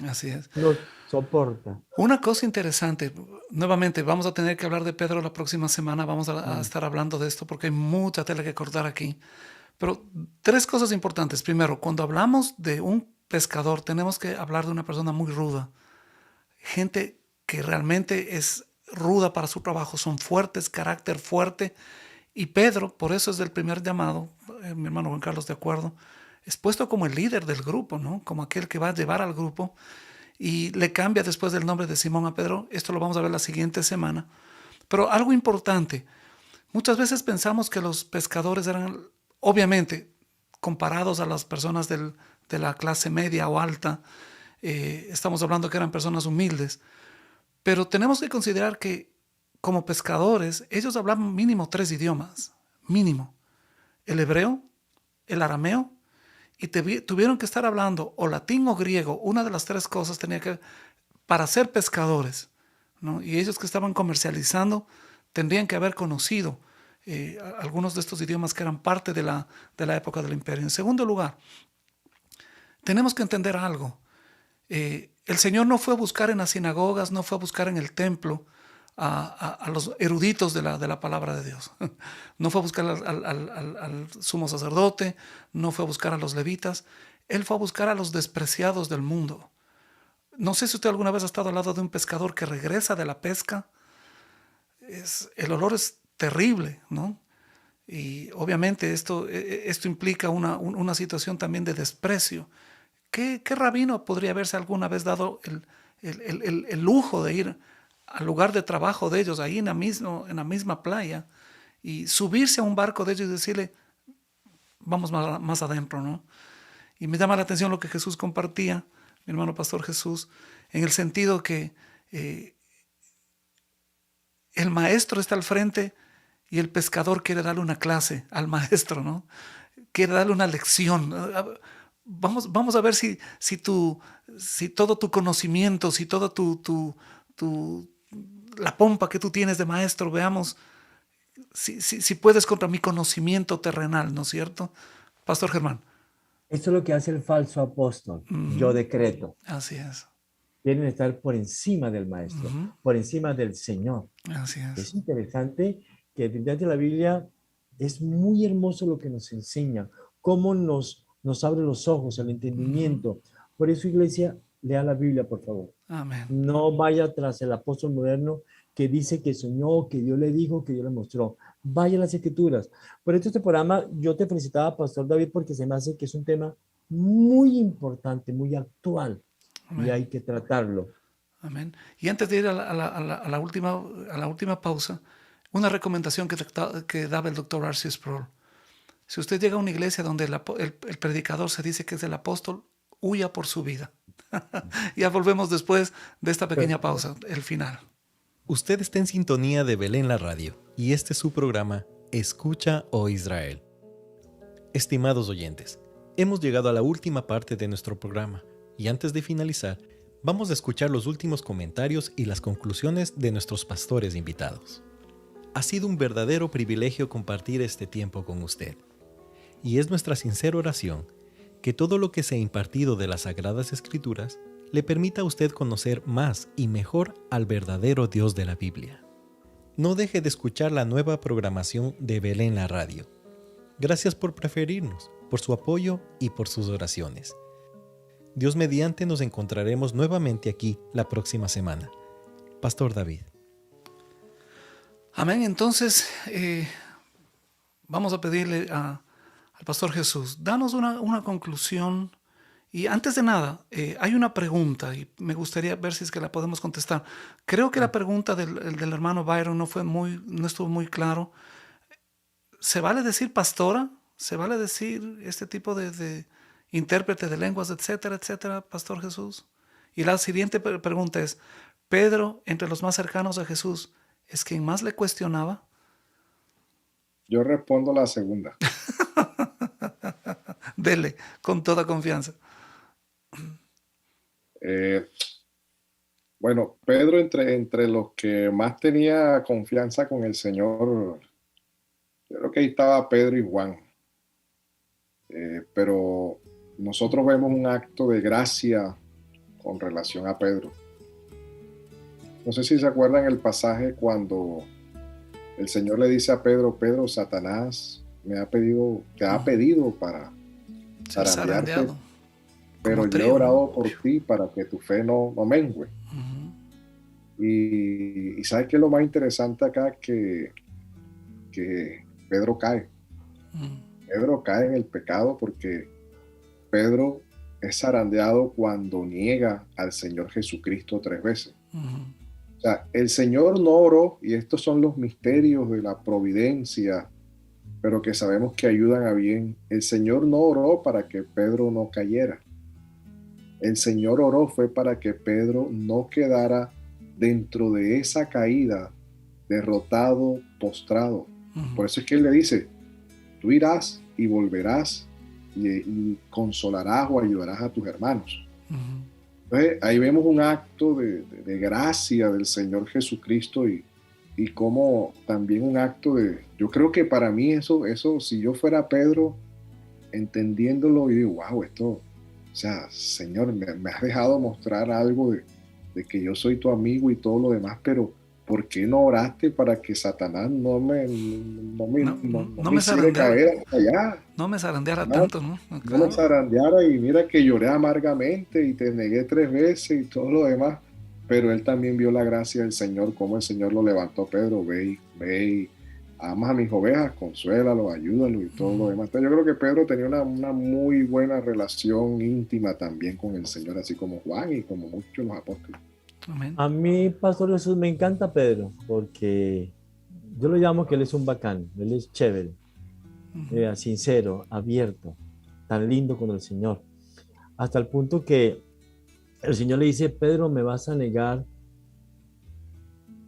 Así es. Nos soporta. Una cosa interesante, nuevamente, vamos a tener que hablar de Pedro la próxima semana, vamos a estar hablando de esto porque hay mucha tela que cortar aquí. Pero 3 cosas importantes. Primero, cuando hablamos de un pescador, tenemos que hablar de una persona muy ruda. Gente que realmente es ruda para su trabajo, son fuertes, carácter fuerte. Y Pedro, por eso es del primer llamado, mi hermano Juan Carlos, de acuerdo, es puesto como el líder del grupo, ¿no? Como aquel que va a llevar al grupo, y le cambia después del nombre de Simón a Pedro. Esto lo vamos a ver la siguiente semana. Pero algo importante, muchas veces pensamos que los pescadores eran, obviamente, comparados a las personas de la clase media o alta, estamos hablando que eran personas humildes, pero tenemos que considerar que como pescadores, ellos hablaban mínimo 3 idiomas, mínimo, el hebreo, el arameo, y tuvieron que estar hablando o latín o griego. Una de las 3 cosas tenía que, para ser pescadores, ¿no? Y ellos que estaban comercializando tendrían que haber conocido algunos de estos idiomas que eran parte de la época del imperio. En segundo lugar, tenemos que entender algo. El Señor no fue a buscar en las sinagogas, no fue a buscar en el templo a los eruditos de la palabra de Dios. No fue a buscar al sumo sacerdote, no fue a buscar a los levitas. Él fue a buscar a los despreciados del mundo. No sé si usted alguna vez ha estado al lado de un pescador que regresa de la pesca. El olor es terrible, ¿no? Y obviamente esto implica una situación también de desprecio. ¿Qué rabino podría haberse alguna vez dado el lujo de ir al lugar de trabajo de ellos, ahí en la misma playa, y subirse a un barco de ellos y decirle, vamos más adentro, ¿no? Y me llama la atención lo que Jesús compartía mi hermano Pastor Jesús, en el sentido que el maestro está al frente y el pescador quiere darle una clase al maestro, ¿no? Quiere darle una lección. Vamos a ver si todo tu conocimiento, si todo la pompa que tú tienes de maestro, veamos si puedes contra mi conocimiento terrenal, ¿no es cierto? Pastor Germán. Esto es lo que hace el falso apóstol. Yo decreto. Así es. Quieren estar por encima del maestro, por encima del Señor. Así es. Es interesante que dentro de la Biblia es muy hermoso lo que nos enseña, cómo nos abre los ojos, el entendimiento. Por eso, iglesia, lea la Biblia, por favor. Amén. No vaya tras el apóstol moderno que dice que soñó, que Dios le dijo, que Dios le mostró. Vaya a las Escrituras. Por esto este programa, yo te felicitaba, Pastor David, porque se me hace que es un tema muy importante, muy actual. Amén. Y hay que tratarlo. Amén. Y antes de ir a la última pausa, una recomendación que daba el doctor R.C. Sproul. Si usted llega a una iglesia donde el predicador se dice que es el apóstol, huya por su vida. Ya volvemos después de esta pequeña pausa, el final. Usted está en sintonía de Belén la Radio y este es su programa Escucha, oh Israel. Estimados oyentes, hemos llegado a la última parte de nuestro programa y antes de finalizar, vamos a escuchar los últimos comentarios y las conclusiones de nuestros pastores invitados. Ha sido un verdadero privilegio compartir este tiempo con usted. Y es nuestra sincera oración que todo lo que se ha impartido de las Sagradas Escrituras le permita a usted conocer más y mejor al verdadero Dios de la Biblia. No deje de escuchar la nueva programación de Belén la Radio. Gracias por preferirnos, por su apoyo y por sus oraciones. Dios mediante nos encontraremos nuevamente aquí la próxima semana. Pastor David. Amén. Entonces, vamos a pedirle al Pastor Jesús, danos una conclusión. Y antes de nada, hay una pregunta y me gustaría ver si es que la podemos contestar. Creo que la pregunta del hermano Byron no estuvo muy claro. ¿Se vale decir pastora? ¿Se vale decir este tipo de intérprete de lenguas, etcétera, etcétera, Pastor Jesús? Y la siguiente pregunta es, ¿Pedro, entre los más cercanos a Jesús, es quien más le cuestionaba? Yo respondo la segunda. Dele, con toda confianza. Bueno, Pedro entre los que más tenía confianza con el Señor, yo creo que ahí estaba Pedro y Juan. Pero nosotros vemos un acto de gracia con relación a Pedro. No sé si se acuerdan el pasaje cuando el Señor le dice a Pedro, Pedro, Satanás te ha pedido para zarandearte, pero yo he orado por ti para que tu fe no mengue. Y ¿sabes qué es lo más interesante acá? Que Pedro cae. Pedro cae en el pecado porque Pedro es zarandeado cuando niega al Señor Jesucristo 3 veces. O sea, el Señor no oró, y estos son los misterios de la providencia, pero que sabemos que ayudan a bien. El Señor no oró para que Pedro no cayera. El Señor oró fue para que Pedro no quedara dentro de esa caída, derrotado, postrado. Por eso es que Él le dice, tú irás y volverás y consolarás o ayudarás a tus hermanos. Entonces, ahí vemos un acto de gracia del Señor Jesucristo y como también un acto yo creo que para mí eso si yo fuera Pedro, entendiéndolo, yo digo, wow, esto, o sea, Señor, me has dejado mostrar algo de que yo soy tu amigo y todo lo demás, pero ¿por qué no oraste para que Satanás no me hiciera caer hasta allá? No me zarandeara tanto, ¿no? Claro. No me zarandeara, y mira que lloré amargamente y te negué 3 veces y todo lo demás. Pero él también vio la gracia del Señor, como el Señor lo levantó. Pedro, ve y amas a mis ovejas, consuélalo, ayúdalo y todo lo demás. Entonces yo creo que Pedro tenía una muy buena relación íntima también con el Señor, así como Juan y como muchos de los apóstoles. Amén. A mí, Pastor Jesús, me encanta Pedro, porque yo lo llamo que él es un bacán, él es chévere, sincero, abierto, tan lindo con el Señor, hasta el punto que el Señor le dice, Pedro, me vas a negar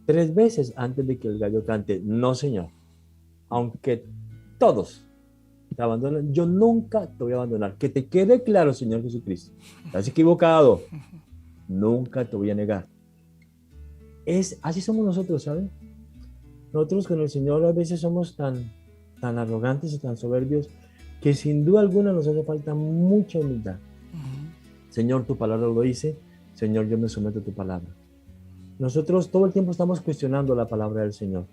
3 veces antes de que el gallo cante. No, Señor. Aunque todos te abandonan, yo nunca te voy a abandonar. Que te quede claro, Señor Jesucristo. Estás equivocado. Nunca te voy a negar. Así somos nosotros, ¿saben? Nosotros con el Señor a veces somos tan arrogantes y tan soberbios que sin duda alguna nos hace falta mucha humildad. Señor, tu palabra lo dice. Señor, yo me someto a tu palabra. Nosotros todo el tiempo estamos cuestionando la palabra del Señor.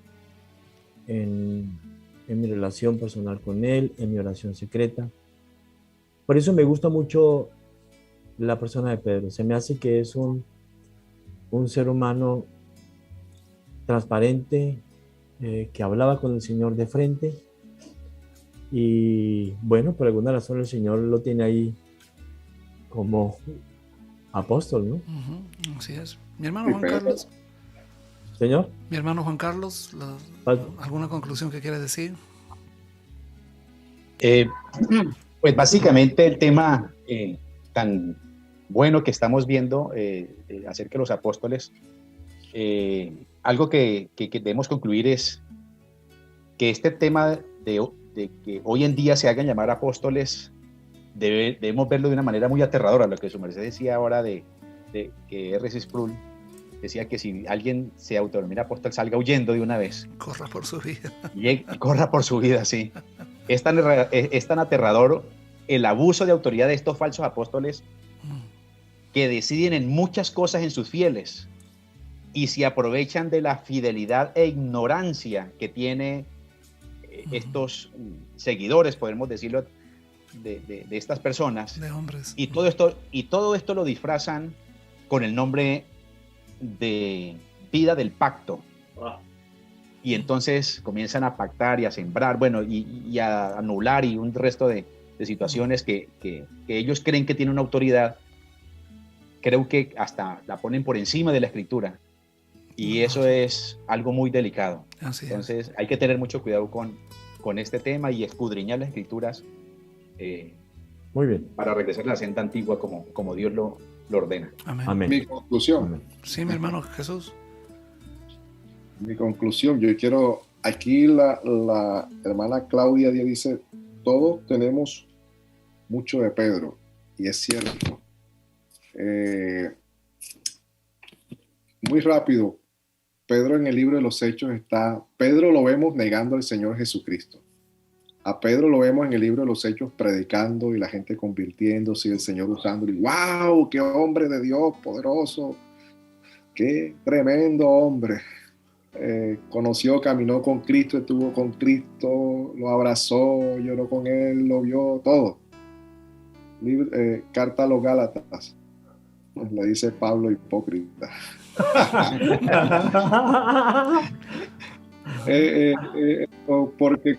En mi relación personal con Él, en mi oración secreta. Por eso me gusta mucho la persona de Pedro. Se me hace que es un ser humano transparente, que hablaba con el Señor de frente. Y bueno, por alguna razón el Señor lo tiene ahí como apóstol, ¿no? Así es. Mi hermano Juan Carlos. Señor. Mi hermano Juan Carlos, ¿alguna conclusión que quiera decir? Pues básicamente el tema tan bueno que estamos viendo acerca de los apóstoles, algo que debemos concluir es que este tema de que hoy en día se hagan llamar apóstoles, debemos verlo de una manera muy aterradora. Lo que su merced decía ahora de que R.C. Sproul decía que si alguien se autodenomina apóstol, salga huyendo de una vez. Corra por su vida. Y corra por su vida, sí. Es tan aterrador el abuso de autoridad de estos falsos apóstoles que deciden en muchas cosas en sus fieles y se aprovechan de la fidelidad e ignorancia que tiene estos seguidores, podemos decirlo, de estas personas. De hombres. Y todo esto lo disfrazan con el nombre de vida del pacto. Y entonces comienzan a pactar y a sembrar, bueno, y a anular y un resto de situaciones que ellos creen que tienen una autoridad. Creo que hasta la ponen por encima de la escritura. Y eso es algo muy delicado. Entonces hay que tener mucho cuidado con este tema y escudriñar las escrituras muy bien, para regresar a la senda antigua como Dios lo ordena. Amén. Amén. Mi conclusión. Amén. Sí, mi hermano Jesús. Mi conclusión, yo quiero, aquí la hermana Claudia Díaz dice, todos tenemos mucho de Pedro, y es cierto. Muy rápido, Pedro en el libro de los Hechos Pedro lo vemos negando al Señor Jesucristo. A Pedro lo vemos en el libro de los Hechos predicando y la gente convirtiéndose y el Señor usándolo. ¡Wow! ¡Qué hombre de Dios poderoso! ¡Qué tremendo hombre! Caminó con Cristo, estuvo con Cristo, lo abrazó, lloró con él, lo vio, todo. Carta a los Gálatas, le dice Pablo hipócrita. Porque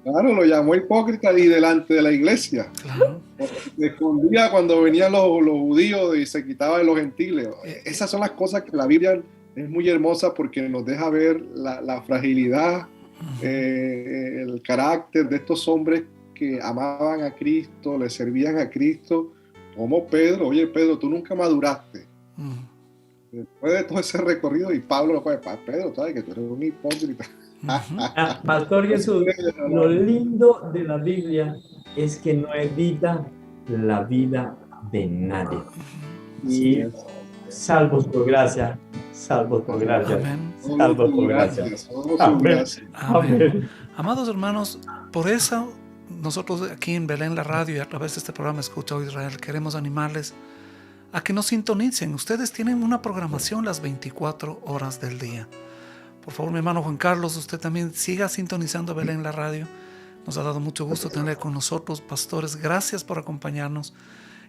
claro, lo llamó hipócrita y delante de la iglesia. Claro. Se escondía cuando venían los judíos y se quitaba de los gentiles. Esas son las cosas que la Biblia es muy hermosa porque nos deja ver la fragilidad, el carácter de estos hombres que amaban a Cristo, le servían a Cristo, como Pedro. Oye, Pedro, tú nunca maduraste. Después de todo ese recorrido, y Pablo lo puede, Pedro, sabes que tú eres un hipócrita. Pastor Jesús, lo lindo de la Biblia es que no evita la vida de nadie. Y salvos por gracia, salvos por gracia, salvos por gracia. Amén. Amén. Amados hermanos, por eso nosotros aquí en Belén la Radio y a través de este programa Escucha Israel queremos animarles a que nos sintonicen. Ustedes tienen una programación las 24 horas del día. Por favor, mi hermano Juan Carlos, usted también siga sintonizando Belén la Radio. Nos ha dado mucho gusto tenerle con nosotros, pastores. Gracias por acompañarnos.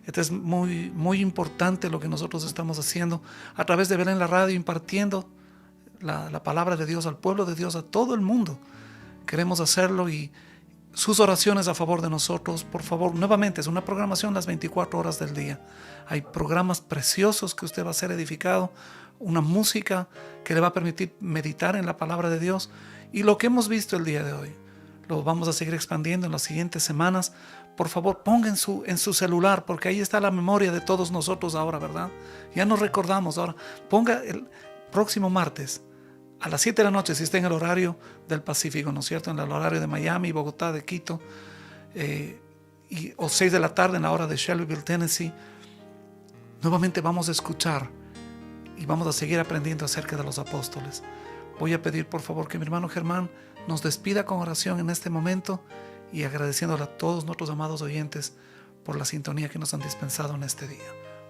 Esto es muy, muy importante lo que nosotros estamos haciendo a través de Belén la Radio, impartiendo la palabra de Dios al pueblo de Dios, a todo el mundo. Queremos hacerlo y sus oraciones a favor de nosotros, por favor, nuevamente es una programación las 24 horas del día. Hay programas preciosos que usted va a ser edificado, una música que le va a permitir meditar en la palabra de Dios y lo que hemos visto el día de hoy, lo vamos a seguir expandiendo en las siguientes semanas. Por favor, ponga en su celular, porque ahí está la memoria de todos nosotros ahora, ¿verdad? Ya nos recordamos ahora. Ponga el próximo martes a las 7 de la noche, si está en el horario del Pacífico, ¿no es cierto? En el horario de Miami, Bogotá, de Quito, o 6 de la tarde en la hora de Shelbyville, Tennessee. Nuevamente vamos a escuchar y vamos a seguir aprendiendo acerca de los apóstoles. Voy a pedir por favor que mi hermano Germán nos despida con oración en este momento y agradeciéndole a todos nuestros amados oyentes por la sintonía que nos han dispensado en este día.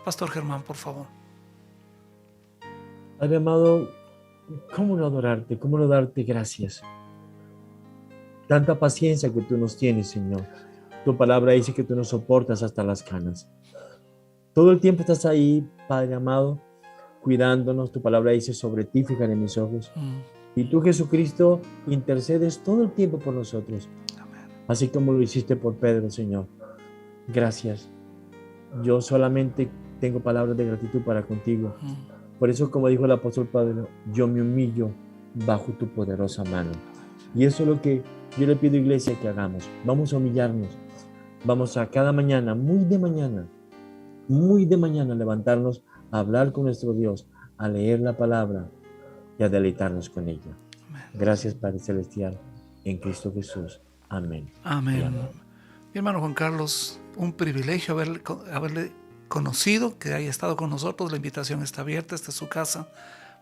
Pastor Germán, por favor. Padre amado, ¿cómo no adorarte? ¿Cómo no darte gracias? Tanta paciencia que tú nos tienes, Señor. Tu palabra dice que tú nos soportas hasta las canas. Todo el tiempo estás ahí, Padre amado, cuidándonos. Tu palabra dice, sobre ti fijaré mis ojos. Y tú, Jesucristo, intercedes todo el tiempo por nosotros. Amén. Así como lo hiciste por Pedro, Señor. Gracias. Yo solamente tengo palabras de gratitud para contigo. Por eso, como dijo el apóstol Pablo, yo me humillo bajo tu poderosa mano. Y eso es lo que yo le pido, iglesia, que hagamos. Vamos a humillarnos. Vamos a cada mañana, muy de mañana, levantarnos a hablar con nuestro Dios, a leer la palabra y a deleitarnos con ella. Amén. Gracias, Padre Celestial, en Cristo Jesús. Amén. Amén. Mi hermano Juan Carlos, un privilegio haberle conocido, que haya estado con nosotros. La invitación está abierta, esta es su casa.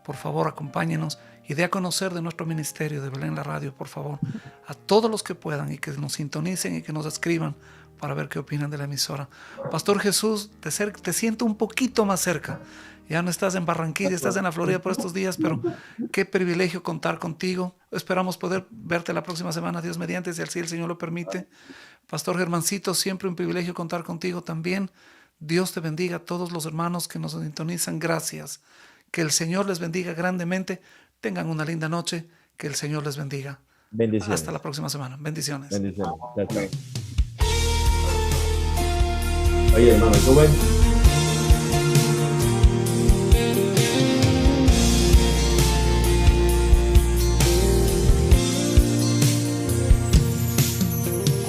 Por favor, acompáñenos y dé a conocer de nuestro ministerio de Belén la Radio, por favor, a todos los que puedan y que nos sintonicen y que nos escriban para ver qué opinan de la emisora. Pastor Jesús, te siento un poquito más cerca. Ya no estás en Barranquilla, estás en la Florida por estos días, pero qué privilegio contar contigo. Esperamos poder verte la próxima semana, Dios mediante, si así el Señor lo permite. Pastor Germancito, siempre un privilegio contar contigo también. Dios te bendiga a todos los hermanos que nos sintonizan. Gracias. Que el Señor les bendiga grandemente. Tengan una linda noche. Que el Señor les bendiga. Bendiciones. Hasta la próxima semana. Bendiciones. Bendiciones. Chao, chao. Oye, hermano, ¿tú ves?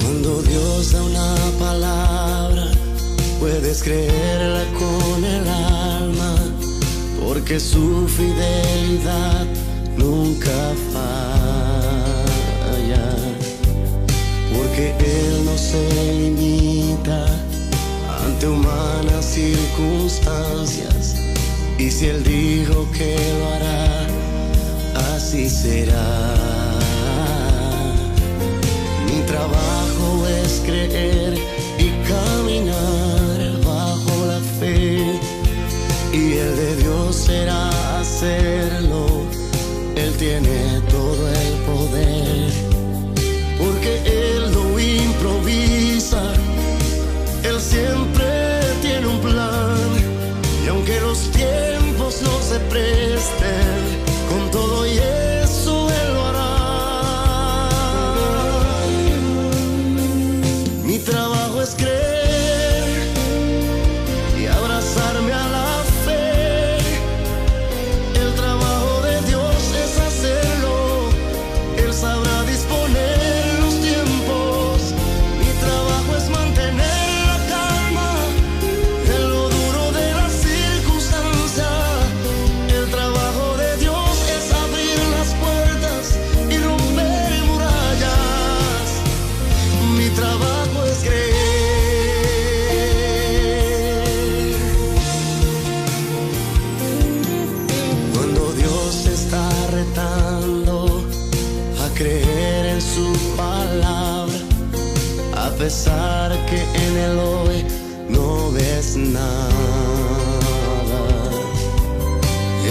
Cuando Dios da una palabra, puedes creerla con el alma, porque su fidelidad nunca falla, porque Él no se limita ante humanas circunstancias, y si Él dijo que lo hará, así será. Mi trabajo es creer y caminar bajo la fe, y el de Dios será hacerlo. Él tiene todo el poder, porque Él no improvisa. Él siempre tiene un plan, y aunque los tiempos no se presten, con todo y eso Él lo hará. Mi trabajo es creer y abrazarme a la fe. El trabajo de Dios es hacerlo. Él sabrá disponer los tiempos. Mi trabajo es mantener la calma en lo duro de la circunstancia. El trabajo de Dios es abrir las puertas y romper murallas. Mi trabajo es creer. Cuando Dios te está retando a creer en su palabra, a pesar que en el hoy no ves nada,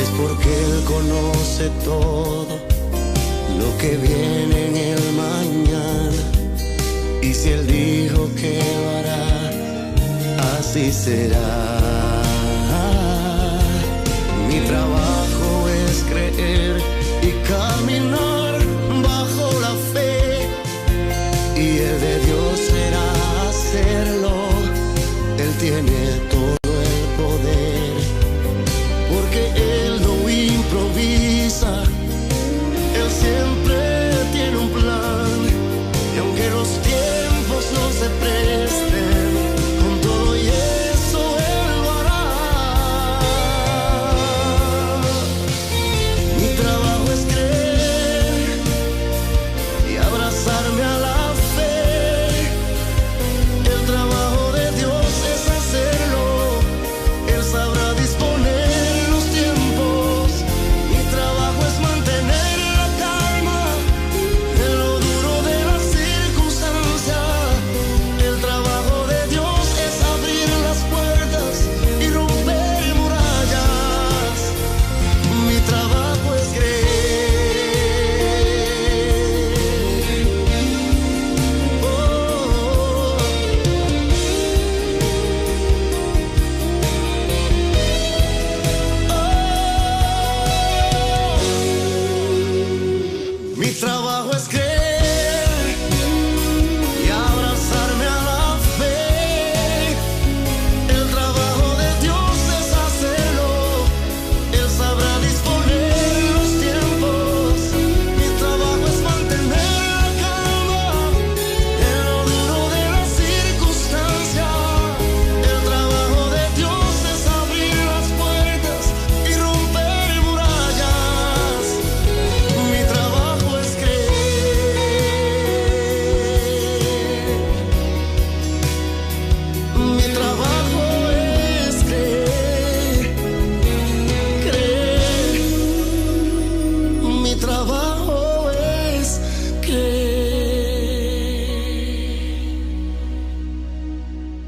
es porque Él conoce todo lo que viene en el mañana, y si Él dijo que lo hará, así será. Mi trabajo es creer y caminar bajo la fe, y el de Dios será hacerlo. Él tiene todo el poder, porque Él no improvisa. Él siempre tiene un plan, los pies.